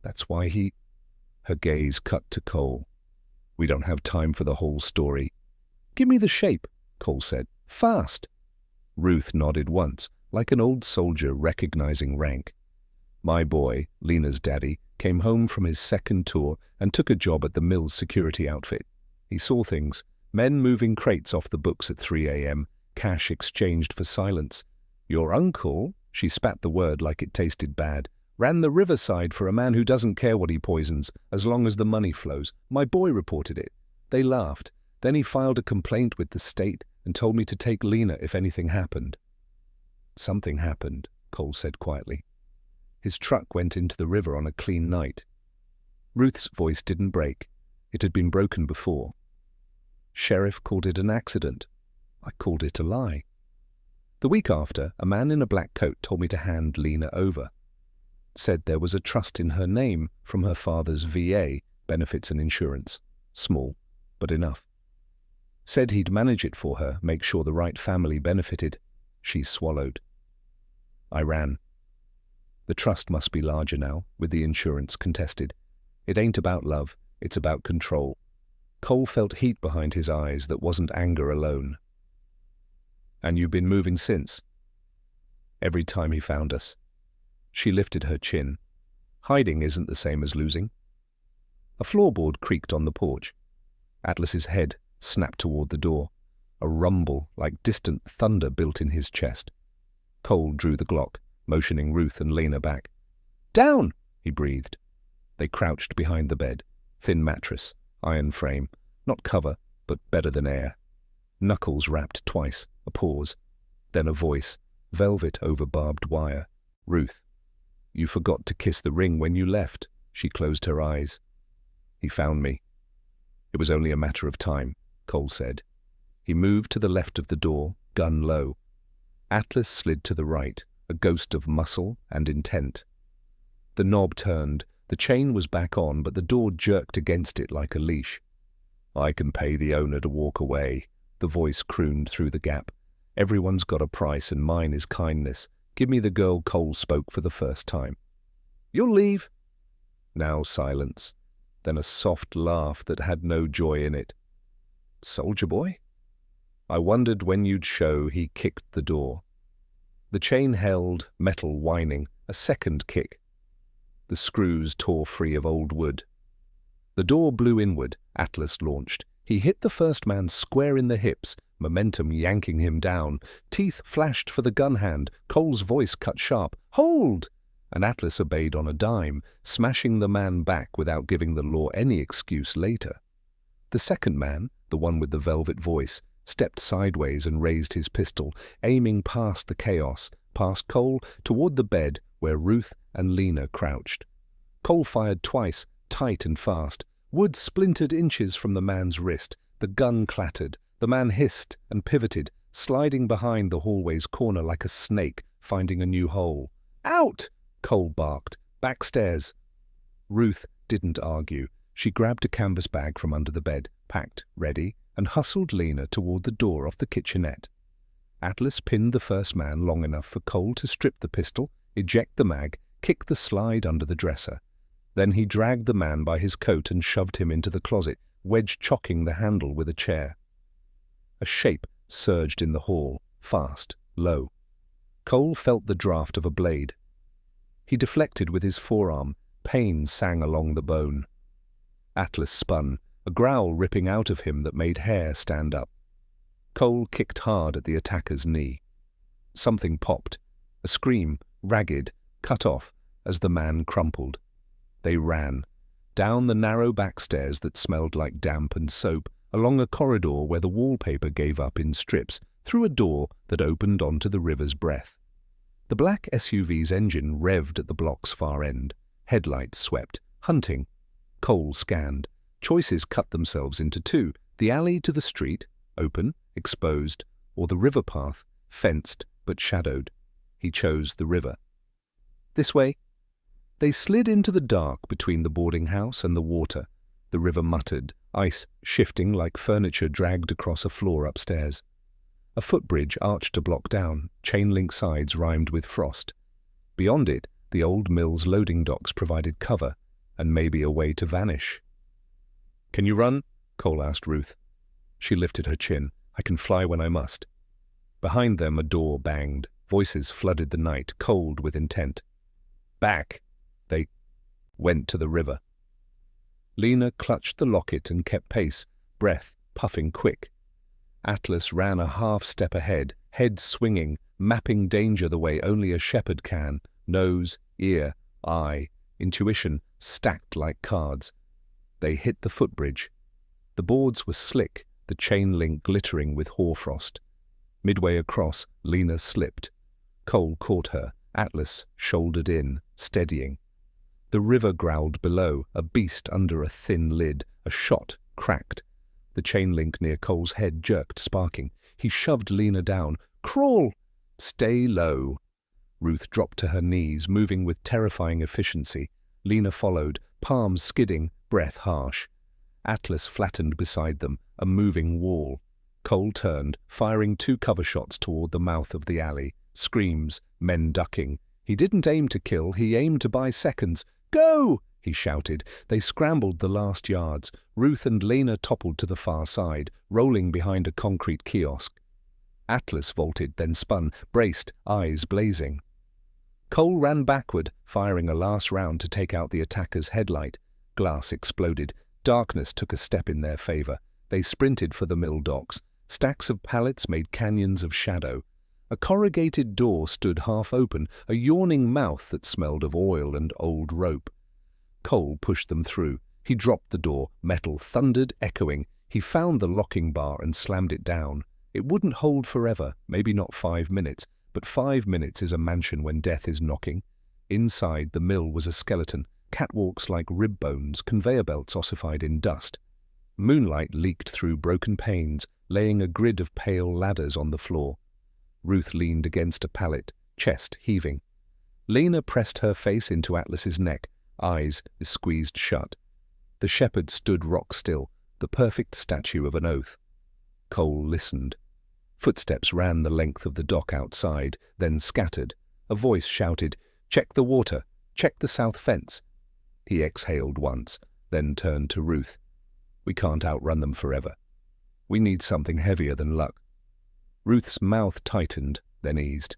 That's why he—" Her gaze cut to Cole. "We don't have time for the whole story." "Give me the shape," Cole said. "Fast." Ruth nodded once, like an old soldier recognizing rank. "My boy, Lena's daddy, came home from his second tour and took a job at the mill's security outfit. He saw things, men moving crates off the books at 3 a.m., cash exchanged for silence. Your uncle," she spat the word like it tasted bad, "ran the riverside for a man who doesn't care what he poisons, as long as the money flows. My boy reported it. They laughed. Then he filed a complaint with the state and told me to take Lena if anything happened." "Something happened," Cole said quietly. His truck went into the river on a clean night. Ruth's voice didn't break. It had been broken before. "Sheriff called it an accident. I called it a lie. The week after, a man in a black coat told me to hand Lena over. Said there was a trust in her name from her father's VA benefits and insurance. Small, but enough. Said he'd manage it for her, make sure the right family benefited. She swallowed. I ran. The trust must be larger now, with the insurance contested. It ain't about love, it's about control. Cole felt heat behind his eyes that wasn't anger alone. And you've been moving since? Every time he found us. She lifted her chin. Hiding isn't the same as losing. A floorboard creaked on the porch. Atlas's head snapped toward the door. A rumble like distant thunder built in his chest. Cole drew the Glock, motioning Ruth and Lena back. "Down!" he breathed. They crouched behind the bed. Thin mattress, iron frame. Not cover, but better than air. Knuckles rapped twice, a pause. Then a voice, velvet over barbed wire. "Ruth, you forgot to kiss the ring when you left." She closed her eyes. "He found me." "It was only a matter of time," Cole said. He moved to the left of the door, gun low. Atlas slid to the right, a ghost of muscle and intent. The knob turned. The chain was back on, but the door jerked against it like a leash. "I can pay the owner to walk away," the voice crooned through the gap. "Everyone's got a price, and mine is kindness. Give me the girl." Cole spoke for the first time. "You'll leave." Now silence, then a soft laugh that had no joy in it. "Soldier boy?" "I wondered when you'd show." He kicked the door. The chain held, metal whining. A second kick. The screws tore free of old wood. The door blew inward. Atlas launched. He hit the first man square in the hips, momentum yanking him down. Teeth flashed for the gun hand. Cole's voice cut sharp. "Hold!" And Atlas obeyed on a dime, smashing the man back without giving the law any excuse later. The second man, the one with the velvet voice, stepped sideways and raised his pistol, aiming past the chaos, past Cole, toward the bed where Ruth and Lena crouched. Cole fired twice, tight and fast. Wood splintered inches from the man's wrist. The gun clattered. The man hissed and pivoted, sliding behind the hallway's corner like a snake, finding a new hole. "Out!" Cole barked. "Backstairs." Ruth didn't argue. She grabbed a canvas bag from under the bed, packed, ready, and hustled Lena toward the door off the kitchenette. Atlas pinned the first man long enough for Cole to strip the pistol, eject the mag, kick the slide under the dresser. Then he dragged the man by his coat and shoved him into the closet, wedge-chocking the handle with a chair. A shape surged in the hall, fast, low. Cole felt the draft of a blade. He deflected with his forearm. Pain sang along the bone. Atlas spun, a growl ripping out of him that made hair stand up. Cole kicked hard at the attacker's knee. Something popped. A scream, ragged, cut off, as the man crumpled. They ran, down the narrow backstairs that smelled like damp and soap, along a corridor where the wallpaper gave up in strips, through a door that opened onto the river's breath. The black SUV's engine revved at the block's far end. Headlights swept. Hunting. Cole scanned. Choices cut themselves into two. The alley to the street, open, exposed, or the river path, fenced but shadowed. He chose the river. "This way." They slid into the dark between the boarding house and the water. The river muttered, ice shifting like furniture dragged across a floor upstairs. A footbridge arched to block down, chain-link sides rimed with frost. Beyond it, the old mill's loading docks provided cover, and maybe a way to vanish. "Can you run?" Cole asked Ruth. She lifted her chin. "I can fly when I must." Behind them a door banged. Voices flooded the night, cold with intent. "Back!" They went to the river. Lena clutched the locket and kept pace, breath puffing quick. Atlas ran a half-step ahead, head swinging, mapping danger the way only a shepherd can, nose, ear, eye, intuition stacked like cards. They hit the footbridge. The boards were slick, the chain link glittering with hoarfrost. Midway across, Lena slipped. Cole caught her. Atlas shouldered in, steadying. The river growled below, a beast under a thin lid. A shot cracked. The chain link near Cole's head jerked, sparking. He shoved Lena down. "Crawl!" "Stay low." Ruth dropped to her knees, moving with terrifying efficiency. Lena followed, palms skidding, breath harsh. Atlas flattened beside them, a moving wall. Cole turned, firing 2 cover shots toward the mouth of the alley. Screams, men ducking. He didn't aim to kill, he aimed to buy seconds. "Go!" he shouted. They scrambled the last yards. Ruth and Lena toppled to the far side, rolling behind a concrete kiosk. Atlas vaulted, then spun, braced, eyes blazing. Cole ran backward, firing a last round to take out the attacker's headlight. Glass exploded. Darkness took a step in their favor. They sprinted for the mill docks. Stacks of pallets made canyons of shadow. A corrugated door stood half open, a yawning mouth that smelled of oil and old rope. Cole pushed them through. He dropped the door. Metal thundered, echoing. He found the locking bar and slammed it down. It wouldn't hold forever, maybe not 5 minutes, but 5 minutes is a mansion when death is knocking. Inside the mill was a skeleton, catwalks like rib bones, conveyor belts ossified in dust. Moonlight leaked through broken panes, laying a grid of pale ladders on the floor. Ruth leaned against a pallet, chest heaving. Lena pressed her face into Atlas's neck, eyes squeezed shut. The shepherd stood rock still, the perfect statue of an oath. Cole listened. Footsteps ran the length of the dock outside, then scattered. A voice shouted, "Check the water! Check the south fence!" He exhaled once, then turned to Ruth. "We can't outrun them forever. We need something heavier than luck." Ruth's mouth tightened, then eased.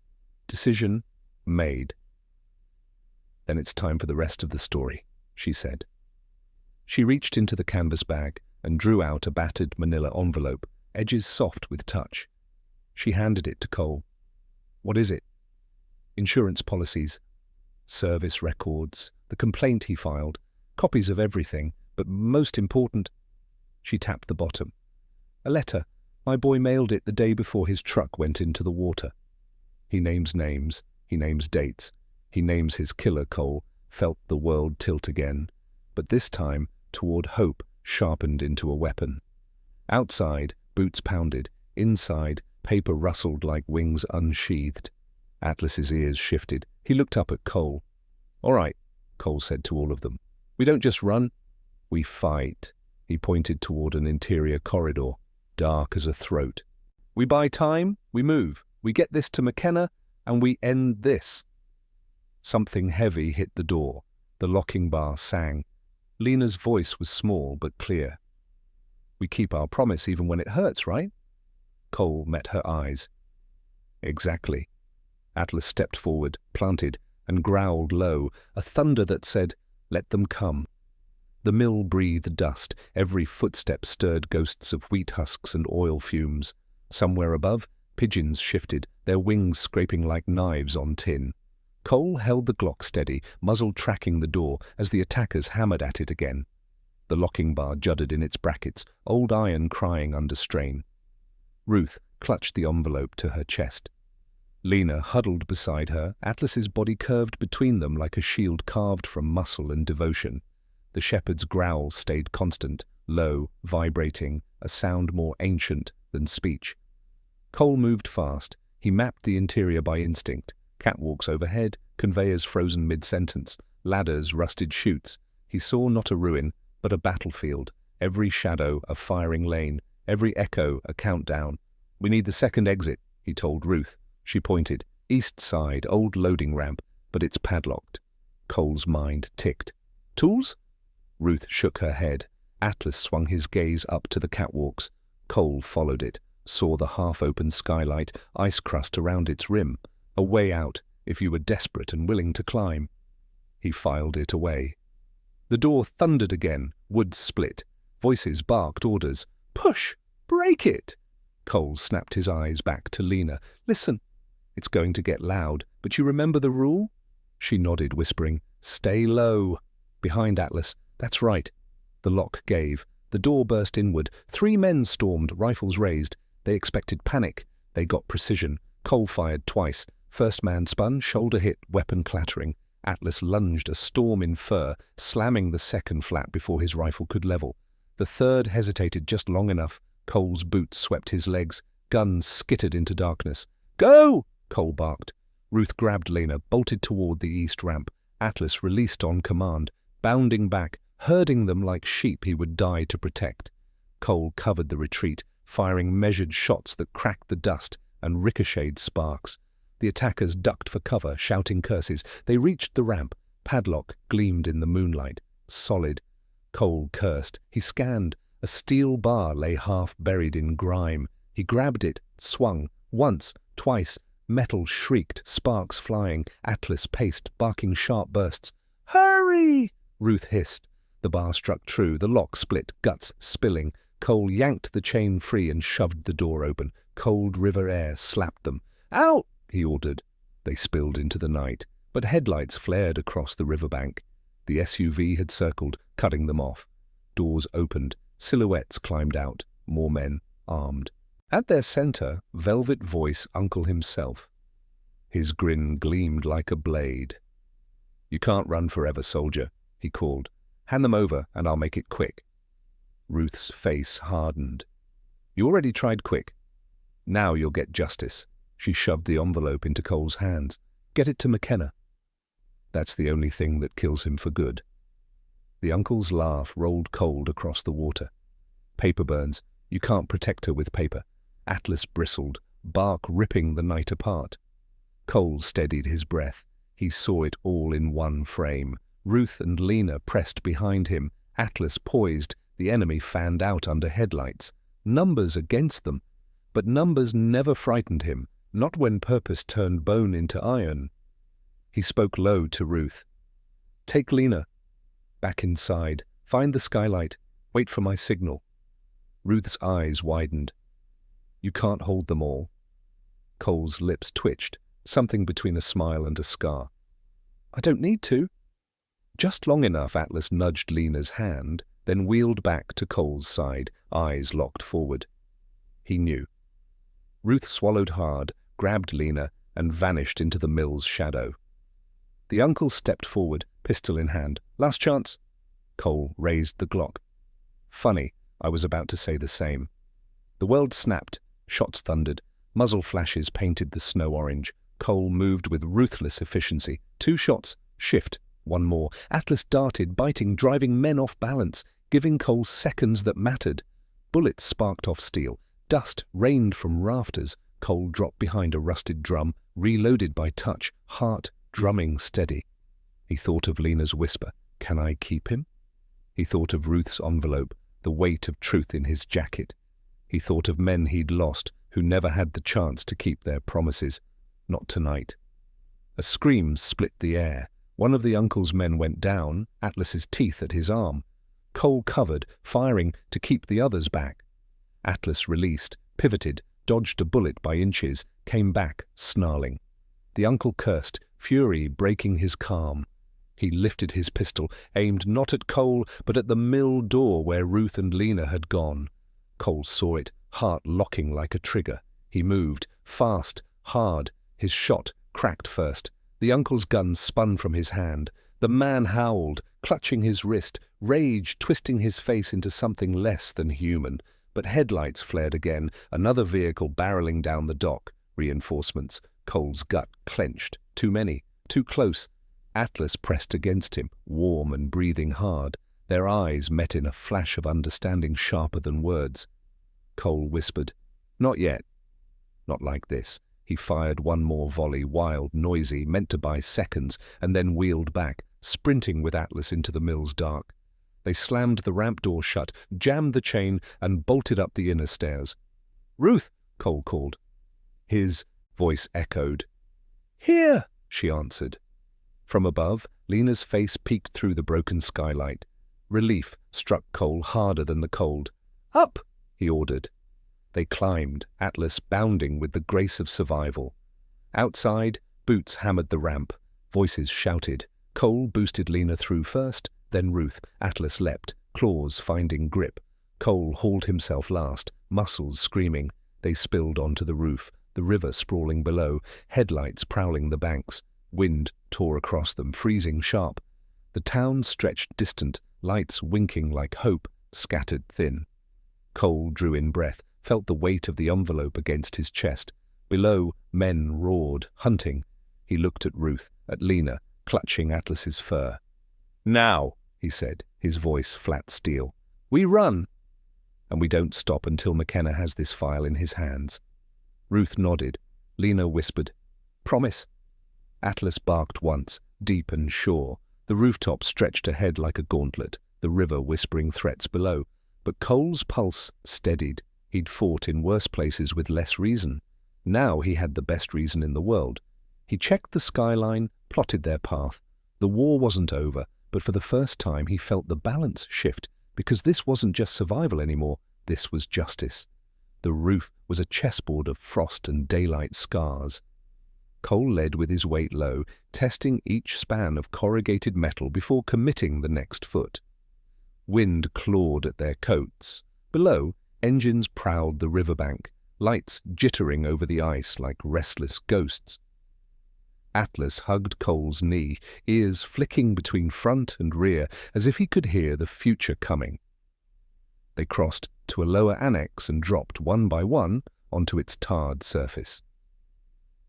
Decision made. "Then it's time for the rest of the story," she said. She reached into the canvas bag and drew out a battered manila envelope, edges soft with touch. She handed it to Cole. "What is it?" "Insurance policies, service records, the complaint he filed, copies of everything, but most important—" She tapped the bottom. "A letter. My boy mailed it the day before his truck went into the water." He names names, he names dates, he names his killer. Cole felt the world tilt again, but this time toward hope sharpened into a weapon. Outside, boots pounded. Inside, paper rustled like wings unsheathed. Atlas's ears shifted. He looked up at Cole. "All right," Cole said to all of them. "We don't just run, we fight." He pointed toward an interior corridor, dark as a throat. "We buy time, we move, we get this to McKenna, and we end this." Something heavy hit the door. The locking bar sang. Lena's voice was small but clear. "We keep our promise even when it hurts, right?" Cole met her eyes. "Exactly." Atlas stepped forward, planted, and growled low, a thunder that said, "Let them come." The mill breathed dust. Every footstep stirred ghosts of wheat husks and oil fumes. Somewhere above, pigeons shifted, their wings scraping like knives on tin. Cole held the Glock steady, muzzle tracking the door as the attackers hammered at it again. The locking bar juddered in its brackets, old iron crying under strain. Ruth clutched the envelope to her chest. Lena huddled beside her, Atlas's body curved between them like a shield carved from muscle and devotion. The shepherd's growl stayed constant, low, vibrating, a sound more ancient than speech. Cole moved fast. He mapped the interior by instinct. Catwalks overhead, conveyors frozen mid-sentence, ladders, rusted chutes. He saw not a ruin, but a battlefield. Every shadow a firing lane, every echo a countdown. "We need the second exit," he told Ruth. She pointed. "East side, old loading ramp, but it's padlocked." Cole's mind ticked. "Tools?" Ruth shook her head. Atlas swung his gaze up to the catwalks. Cole followed it, saw the half-open skylight, ice crust around its rim. A way out, if you were desperate and willing to climb. He filed it away. The door thundered again. Wood split. Voices barked orders. "Push! Break it!" Cole snapped his eyes back to Lena. "Listen, it's going to get loud, but you remember the rule?" She nodded, whispering, "Stay low." Behind Atlas. "That's right." The lock gave. The door burst inward. 3 men stormed, rifles raised. They expected panic. They got precision. Cole fired twice. First man spun, shoulder hit, weapon clattering. Atlas lunged, a storm in fur, slamming the second flat before his rifle could level. The third hesitated just long enough. Cole's boots swept his legs. Gun skittered into darkness. "Go!" Cole barked. Ruth grabbed Lena, bolted toward the east ramp. Atlas released on command. Bounding back, herding them like sheep he would die to protect. Cole covered the retreat, firing measured shots that cracked the dust and ricocheted sparks. The attackers ducked for cover, shouting curses. They reached the ramp. Padlock gleamed in the moonlight. Solid. Cole cursed. He scanned. A steel bar lay half buried in grime. He grabbed it, swung. Once, twice. Metal shrieked, sparks flying. Atlas paced, barking sharp bursts. "Hurry!" Ruth hissed. The bar struck true. The lock split, guts spilling. Cole yanked the chain free and shoved the door open. Cold river air slapped them. "Out!" he ordered. They spilled into the night, but headlights flared across the riverbank. The SUV had circled, cutting them off. Doors opened. Silhouettes climbed out. More men, armed. At their center, velvet-voiced Uncle himself. His grin gleamed like a blade. "You can't run forever, soldier," he called. "Hand them over, and I'll make it quick." Ruth's face hardened. "You already tried quick. Now you'll get justice." She shoved the envelope into Cole's hands. "Get it to McKenna. That's the only thing that kills him for good." The uncle's laugh rolled cold across the water. "Paper burns. You can't protect her with paper." Atlas bristled, bark ripping the night apart. Cole steadied his breath. He saw it all in one frame. Ruth and Lena pressed behind him. Atlas poised. The enemy fanned out under headlights. Numbers against them. But numbers never frightened him, not when purpose turned bone into iron. He spoke low to Ruth. "Take Lena. Back inside. Find the skylight. Wait for my signal." Ruth's eyes widened. "You can't hold them all." Cole's lips twitched, something between a smile and a scar. "I don't need to." Just long enough Atlas nudged Lena's hand, then wheeled back to Cole's side, eyes locked forward. He knew. Ruth swallowed hard, grabbed Lena, and vanished into the mill's shadow. The uncle stepped forward, pistol in hand. "Last chance." Cole raised the Glock. "Funny, I was about to say the same." The world snapped, shots thundered, muzzle flashes painted the snow orange. Cole moved with ruthless efficiency. 2 shots, shift, 1 more. Atlas darted, biting, driving men off balance, giving Cole seconds that mattered. Bullets sparked off steel. Dust rained from rafters. Cole dropped behind a rusted drum, reloaded by touch, heart drumming steady. He thought of Lena's whisper, "Can I keep him?" He thought of Ruth's envelope, the weight of truth in his jacket. He thought of men he'd lost, who never had the chance to keep their promises. Not tonight. A scream split the air. One of the uncle's men went down, Atlas's teeth at his arm. Cole covered, firing to keep the others back. Atlas released, pivoted, dodged a bullet by inches, came back, snarling. The uncle cursed, fury breaking his calm. He lifted his pistol, aimed not at Cole, but at the mill door where Ruth and Lena had gone. Cole saw it, heart locking like a trigger. He moved, fast, hard. His shot cracked first. The uncle's gun spun from his hand. The man howled, clutching his wrist, rage twisting his face into something less than human. But headlights flared again, another vehicle barreling down the dock. Reinforcements. Cole's gut clenched. Too many, too close. Atlas pressed against him, warm and breathing hard. Their eyes met in a flash of understanding sharper than words. Cole whispered, "Not yet." Not like this. He fired one more volley, wild, noisy, meant to buy seconds, and then wheeled back, sprinting with Atlas into the mill's dark. They slammed the ramp door shut, jammed the chain, and bolted up the inner stairs. "Ruth!" Cole called. His voice echoed. "Here!" she answered. From above, Lena's face peeked through the broken skylight. Relief struck Cole harder than the cold. "Up!" he ordered. They climbed, Atlas bounding with the grace of survival. Outside, boots hammered the ramp. Voices shouted. Cole boosted Lena through first, then Ruth. Atlas leapt, claws finding grip. Cole hauled himself last, muscles screaming. They spilled onto the roof, the river sprawling below, headlights prowling the banks. Wind tore across them, freezing sharp. The town stretched distant, lights winking like hope, scattered thin. Cole drew in breath, felt the weight of the envelope against his chest. Below, men roared, hunting. He looked at Ruth, at Lena, clutching Atlas's fur. "Now," he said. his voice flat steel. "We run! And we don't stop until McKenna has this file in his hands." Ruth nodded. Lena whispered, "Promise." Atlas barked once, deep and sure. The rooftop stretched ahead like a gauntlet, the river whispering threats below. But Cole's pulse steadied. He'd fought in worse places with less reason. Now he had the best reason in the world. He checked the skyline, plotted their path. The war wasn't over, but for the first time he felt the balance shift, because this wasn't just survival anymore, this was justice. The roof was a chessboard of frost and daylight scars. Cole led with his weight low, testing each span of corrugated metal before committing the next foot. Wind clawed at their coats. Below, engines prowled the riverbank, lights jittering over the ice like restless ghosts. Atlas hugged Cole's knee, ears flicking between front and rear as if he could hear the future coming. They crossed to a lower annex and dropped one by one onto its tarred surface.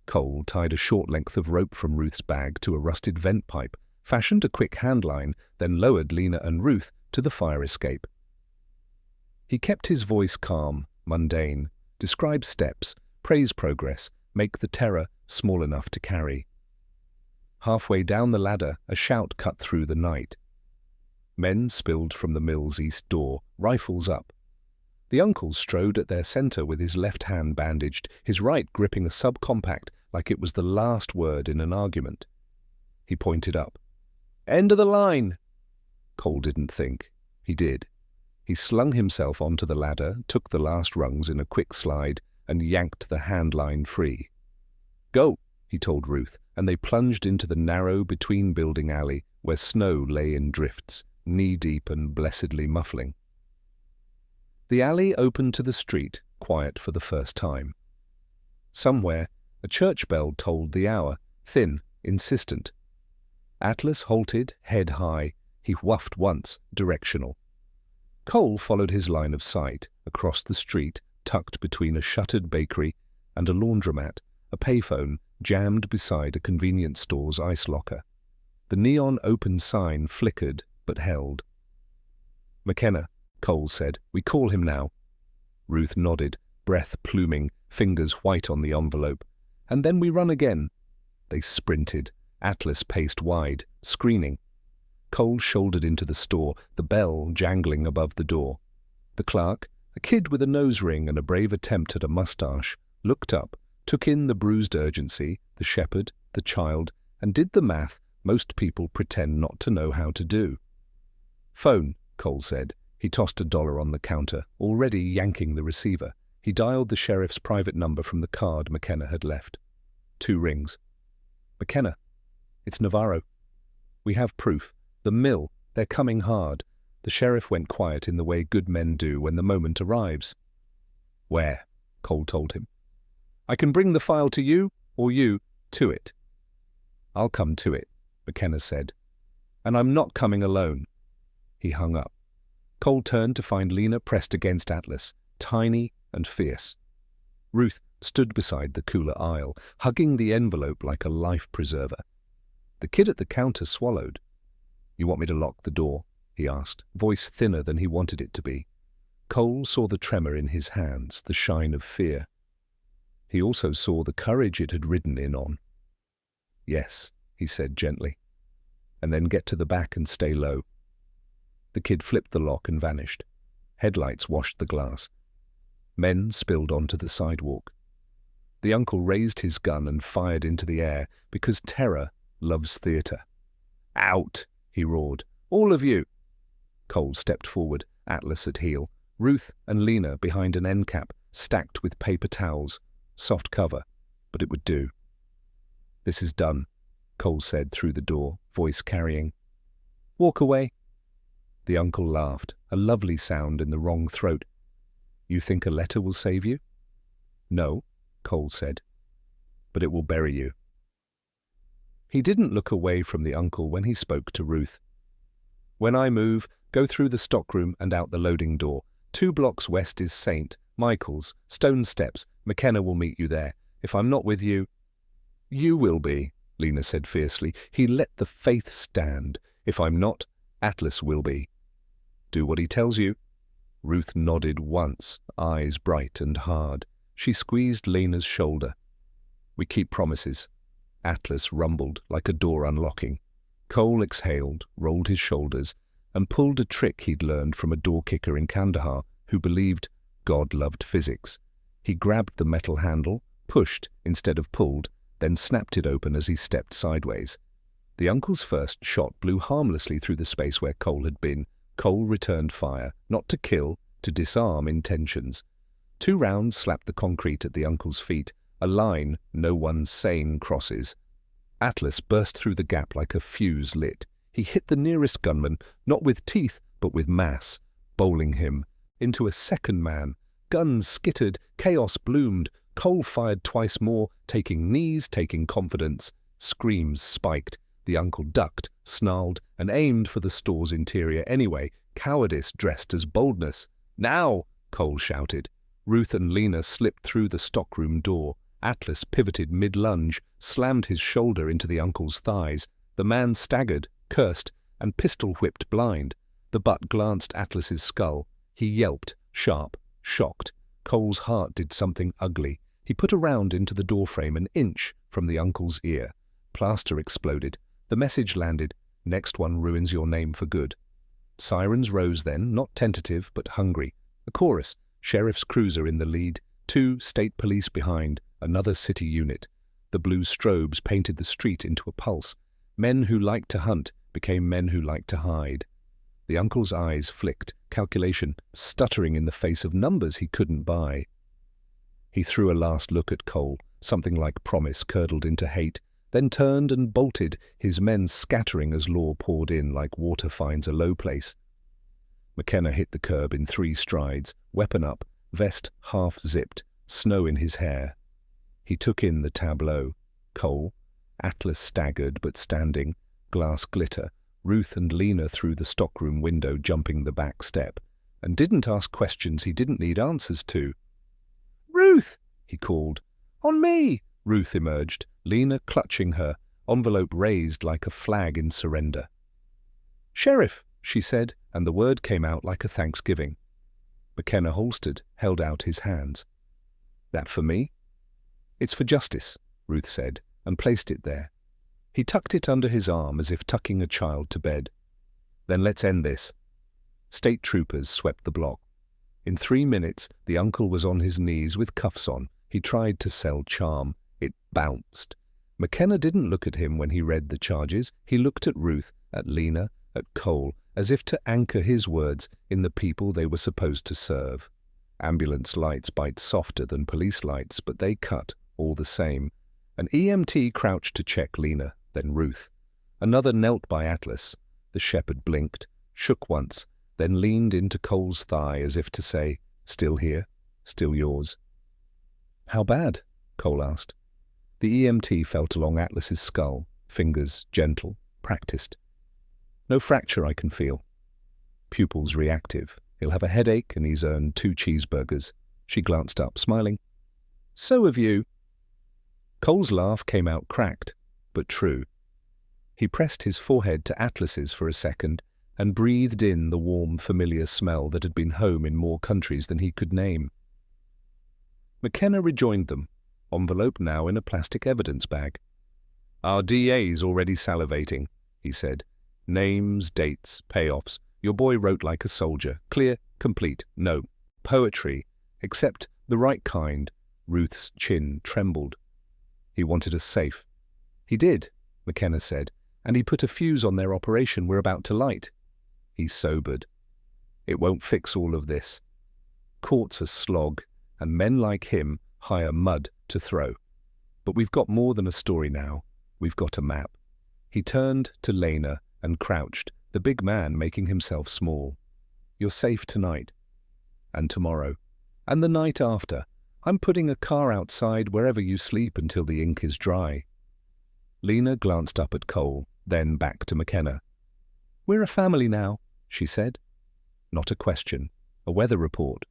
Cole tied a short length of rope from Ruth's bag to a rusted vent pipe, fashioned a quick handline, then lowered Lena and Ruth to the fire escape. He kept his voice calm, mundane, described steps, praise progress, make the terror small enough to carry. Halfway down the ladder, a shout cut through the night. Men spilled from the mill's east door, rifles up. The uncle strode at their center with his left hand bandaged, his right gripping a subcompact like it was the last word in an argument. He pointed up. "End of the line!" Cole didn't think. He did. He slung himself onto the ladder, took the last rungs in a quick slide, and yanked the handline free. "Go," he told Ruth, and they plunged into the narrow between-building alley where snow lay in drifts, knee-deep and blessedly muffling. The alley opened to the street, quiet for the first time. Somewhere, a church bell tolled the hour, thin, insistent. Atlas halted, head high. He whuffed once, directional. Cole followed his line of sight, across the street, tucked between a shuttered bakery and a laundromat, a payphone jammed beside a convenience store's ice locker. The neon open sign flickered, but held. "McKenna," Cole said. "We call him now." Ruth nodded, breath pluming, fingers white on the envelope. "And then we run again." They sprinted. Atlas paced wide, screening. Cole shouldered into the store, the bell jangling above the door. The clerk, a kid with a nose ring and a brave attempt at a mustache, looked up, took in the bruised urgency, the shepherd, the child, and did the math most people pretend not to know how to do. "Phone," Cole said. He tossed $1 on the counter, already yanking the receiver. He dialed the sheriff's private number from the card McKenna had left. 2 rings. "McKenna, it's Navarro. We have proof. The mill, they're coming hard." The sheriff went quiet in the way good men do when the moment arrives. "Where?" Cole told him. "I can bring the file to you, or you to it." "I'll come to it," McKenna said. "And I'm not coming alone." He hung up. Cole turned to find Lena pressed against Atlas, tiny and fierce. Ruth stood beside the cooler aisle, hugging the envelope like a life preserver. The kid at the counter swallowed. "You want me to lock the door?" he asked, voice thinner than he wanted it to be. Cole saw the tremor in his hands, the shine of fear. He also saw the courage it had ridden in on. "Yes," he said gently. "And then get to the back and stay low." The kid flipped the lock and vanished. Headlights washed the glass. Men spilled onto the sidewalk. The uncle raised his gun and fired into the air, because terror loves theater. "Out!" he roared. "All of you!" Cole stepped forward, Atlas at heel. Ruth and Lena behind an end cap, stacked with paper towels. Soft cover, but it would do. "This is done," Cole said through the door, voice carrying. "Walk away." The uncle laughed, a lovely sound in the wrong throat. "You think a letter will save you?" "No," Cole said, "but it will bury you." He didn't look away from the uncle when he spoke to Ruth. "When I move, go through the stockroom and out the loading door. 2 blocks west is St. Michael's, stone steps. McKenna will meet you there. If I'm not with you—" "You will be," Lena said fiercely. He let the faith stand. "If I'm not, Atlas will be." Do what he tells you. Ruth nodded once, eyes bright and hard. She squeezed Lena's shoulder. We keep promises. Atlas rumbled like a door unlocking. Cole exhaled, rolled his shoulders, and pulled a trick he'd learned from a door-kicker in Kandahar who believed God loved physics. He grabbed the metal handle, pushed instead of pulled, then snapped it open as he stepped sideways. The uncle's first shot blew harmlessly through the space where Cole had been. Cole returned fire, not to kill, to disarm intentions. 2 rounds slapped the concrete at the uncle's feet, a line no one sane crosses. Atlas burst through the gap like a fuse lit. He hit the nearest gunman, not with teeth, but with mass, bowling him into a second man. Guns skittered, chaos bloomed. Cole fired twice more, taking knees, taking confidence. Screams spiked. The uncle ducked, snarled, and aimed for the store's interior anyway, cowardice dressed as boldness. "Now!" Cole shouted. Ruth and Lena slipped through the stockroom door. Atlas pivoted mid-lunge, slammed his shoulder into the uncle's thighs. The man staggered, cursed, and pistol-whipped blind. The butt glanced Atlas's skull. He yelped, sharp, shocked. Cole's heart did something ugly. He put a round into the doorframe an inch from the uncle's ear. Plaster exploded. The message landed, "Next one ruins your name for good." Sirens rose then, not tentative, but hungry. A chorus, sheriff's cruiser in the lead, 2 state police behind, another city unit. The blue strobes painted the street into a pulse. Men who liked to hunt became men who liked to hide. The uncle's eyes flicked, calculation stuttering in the face of numbers he couldn't buy. He threw a last look at Cole, something like promise curdled into hate, then turned and bolted, his men scattering as law poured in like water finds a low place. McKenna hit the curb in 3 strides, weapon up, vest half-zipped, snow in his hair. He took in the tableau. Cole, Atlas staggered but standing, glass glitter, Ruth and Lena through the stockroom window jumping the back step, and didn't ask questions he didn't need answers to. "Ruth!" he called. "On me!" Ruth emerged, Lena clutching her, envelope raised like a flag in surrender. "Sheriff," she said, and the word came out like a thanksgiving. McKenna holstered, held out his hands. "That for me?" "It's for justice," Ruth said, and placed it there. He tucked it under his arm as if tucking a child to bed. "Then let's end this." State troopers swept the block. In 3 minutes, the uncle was on his knees with cuffs on. He tried to sell charm. It bounced. McKenna didn't look at him when he read the charges. He looked at Ruth, at Lena, at Cole, as if to anchor his words in the people they were supposed to serve. Ambulance lights bite softer than police lights, but they cut all the same. An EMT crouched to check Lena, then Ruth. Another knelt by Atlas. The shepherd blinked, shook once, then leaned into Cole's thigh as if to say, "Still here, still yours." "How bad?" Cole asked. The EMT felt along Atlas's skull, fingers gentle, practiced. "No fracture I can feel. Pupils reactive. He'll have a headache and he's earned 2 cheeseburgers. She glanced up, smiling. "So have you." Cole's laugh came out cracked, but true. He pressed his forehead to Atlas's for a second and breathed in the warm, familiar smell that had been home in more countries than he could name. McKenna rejoined them, envelope now in a plastic evidence bag. "Our DA's already salivating," he said. "Names, dates, payoffs. Your boy wrote like a soldier. Clear, complete, no poetry, except the right kind." Ruth's chin trembled. "He wanted us safe." "He did," McKenna said, "and he put a fuse on their operation we're about to light." He sobered. "It won't fix all of this. Court's a slog, and men like him hire mud to throw. But we've got more than a story now. We've got a map." He turned to Lena and crouched, the big man making himself small. "You're safe tonight. And tomorrow. And the night after. I'm putting a car outside wherever you sleep until the ink is dry." Lena glanced up at Cole, then back to McKenna. "We're a family now," she said. Not a question, a weather report.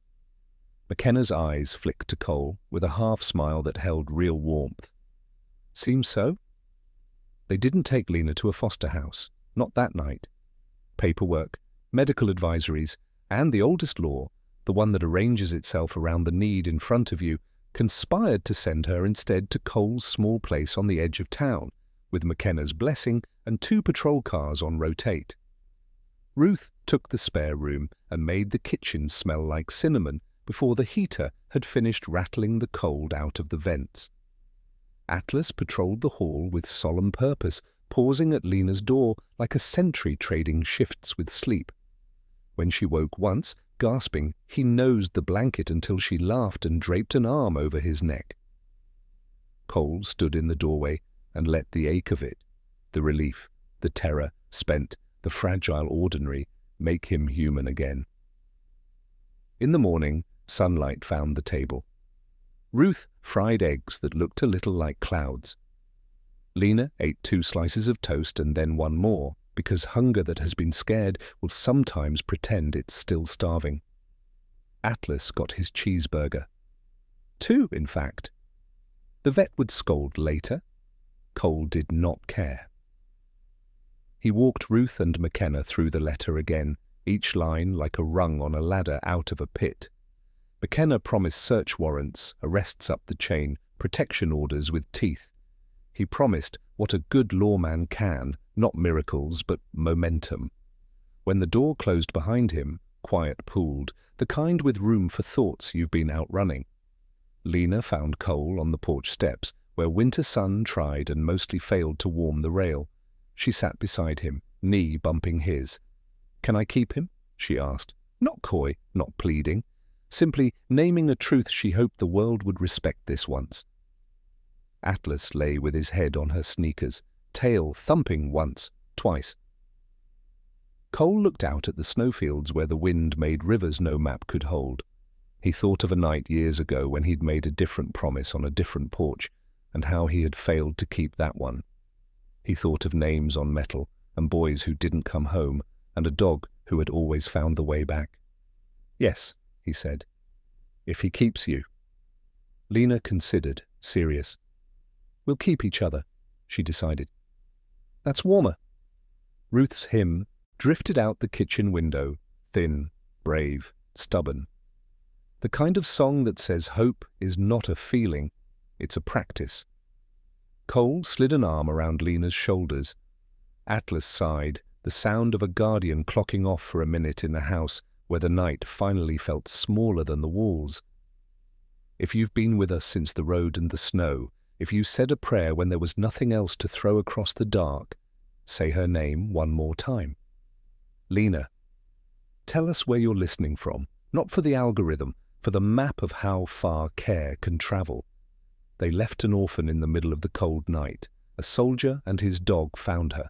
McKenna's eyes flicked to Cole with a half-smile that held real warmth. "Seems so." They didn't take Lena to a foster house, not that night. Paperwork, medical advisories, and the oldest law, the one that arranges itself around the need in front of you, conspired to send her instead to Cole's small place on the edge of town, with McKenna's blessing and 2 patrol cars on rotate. Ruth took the spare room and made the kitchen smell like cinnamon before the heater had finished rattling the cold out of the vents. Atlas patrolled the hall with solemn purpose, pausing at Lena's door like a sentry trading shifts with sleep. When she woke once, gasping, he nosed the blanket until she laughed and draped an arm over his neck. Cole stood in the doorway and let the ache of it, the relief, the terror spent, the fragile ordinary, make him human again. In the morning, sunlight found the table. Ruth fried eggs that looked a little like clouds. Lena ate 2 slices of toast and then 1 more, because hunger that has been scared will sometimes pretend it's still starving. Atlas got his cheeseburger. 2, in fact. The vet would scold later. Cole did not care. He walked Ruth and McKenna through the letter again, each line like a rung on a ladder out of a pit. McKenna promised search warrants, arrests up the chain, protection orders with teeth. He promised what a good lawman can, not miracles, but momentum. When the door closed behind him, quiet pooled, the kind with room for thoughts you've been outrunning. Lena found Cole on the porch steps, where winter sun tried and mostly failed to warm the rail. She sat beside him, knee bumping his. "Can I keep him?" she asked. Not coy, not pleading. Simply naming a truth she hoped the world would respect this once. Atlas lay with his head on her sneakers, tail thumping once, twice. Cole looked out at the snowfields where the wind made rivers no map could hold. He thought of a night years ago when he'd made a different promise on a different porch, and how he had failed to keep that one. He thought of names on metal, and boys who didn't come home, and a dog who had always found the way back. "Yes," he said, "if he keeps you." Lena considered, serious. "We'll keep each other," she decided. "That's warmer." Ruth's hymn drifted out the kitchen window, thin, brave, stubborn. The kind of song that says hope is not a feeling, it's a practice. Cole slid an arm around Lena's shoulders. Atlas sighed, the sound of a guardian clocking off for a minute in a house where the night finally felt smaller than the walls. If you've been with us since the road and the snow, if you said a prayer when there was nothing else to throw across the dark, say her name 1 more time. Lena, tell us where you're listening from, not for the algorithm, for the map of how far care can travel. They left an orphan in the middle of the cold night. A soldier and his dog found her.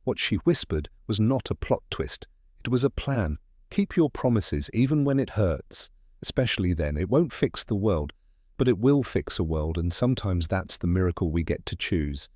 What she whispered was not a plot twist. It was a plan. Keep your promises even when it hurts. Especially then. It won't fix the world, but it will fix a world, and sometimes that's the miracle we get to choose.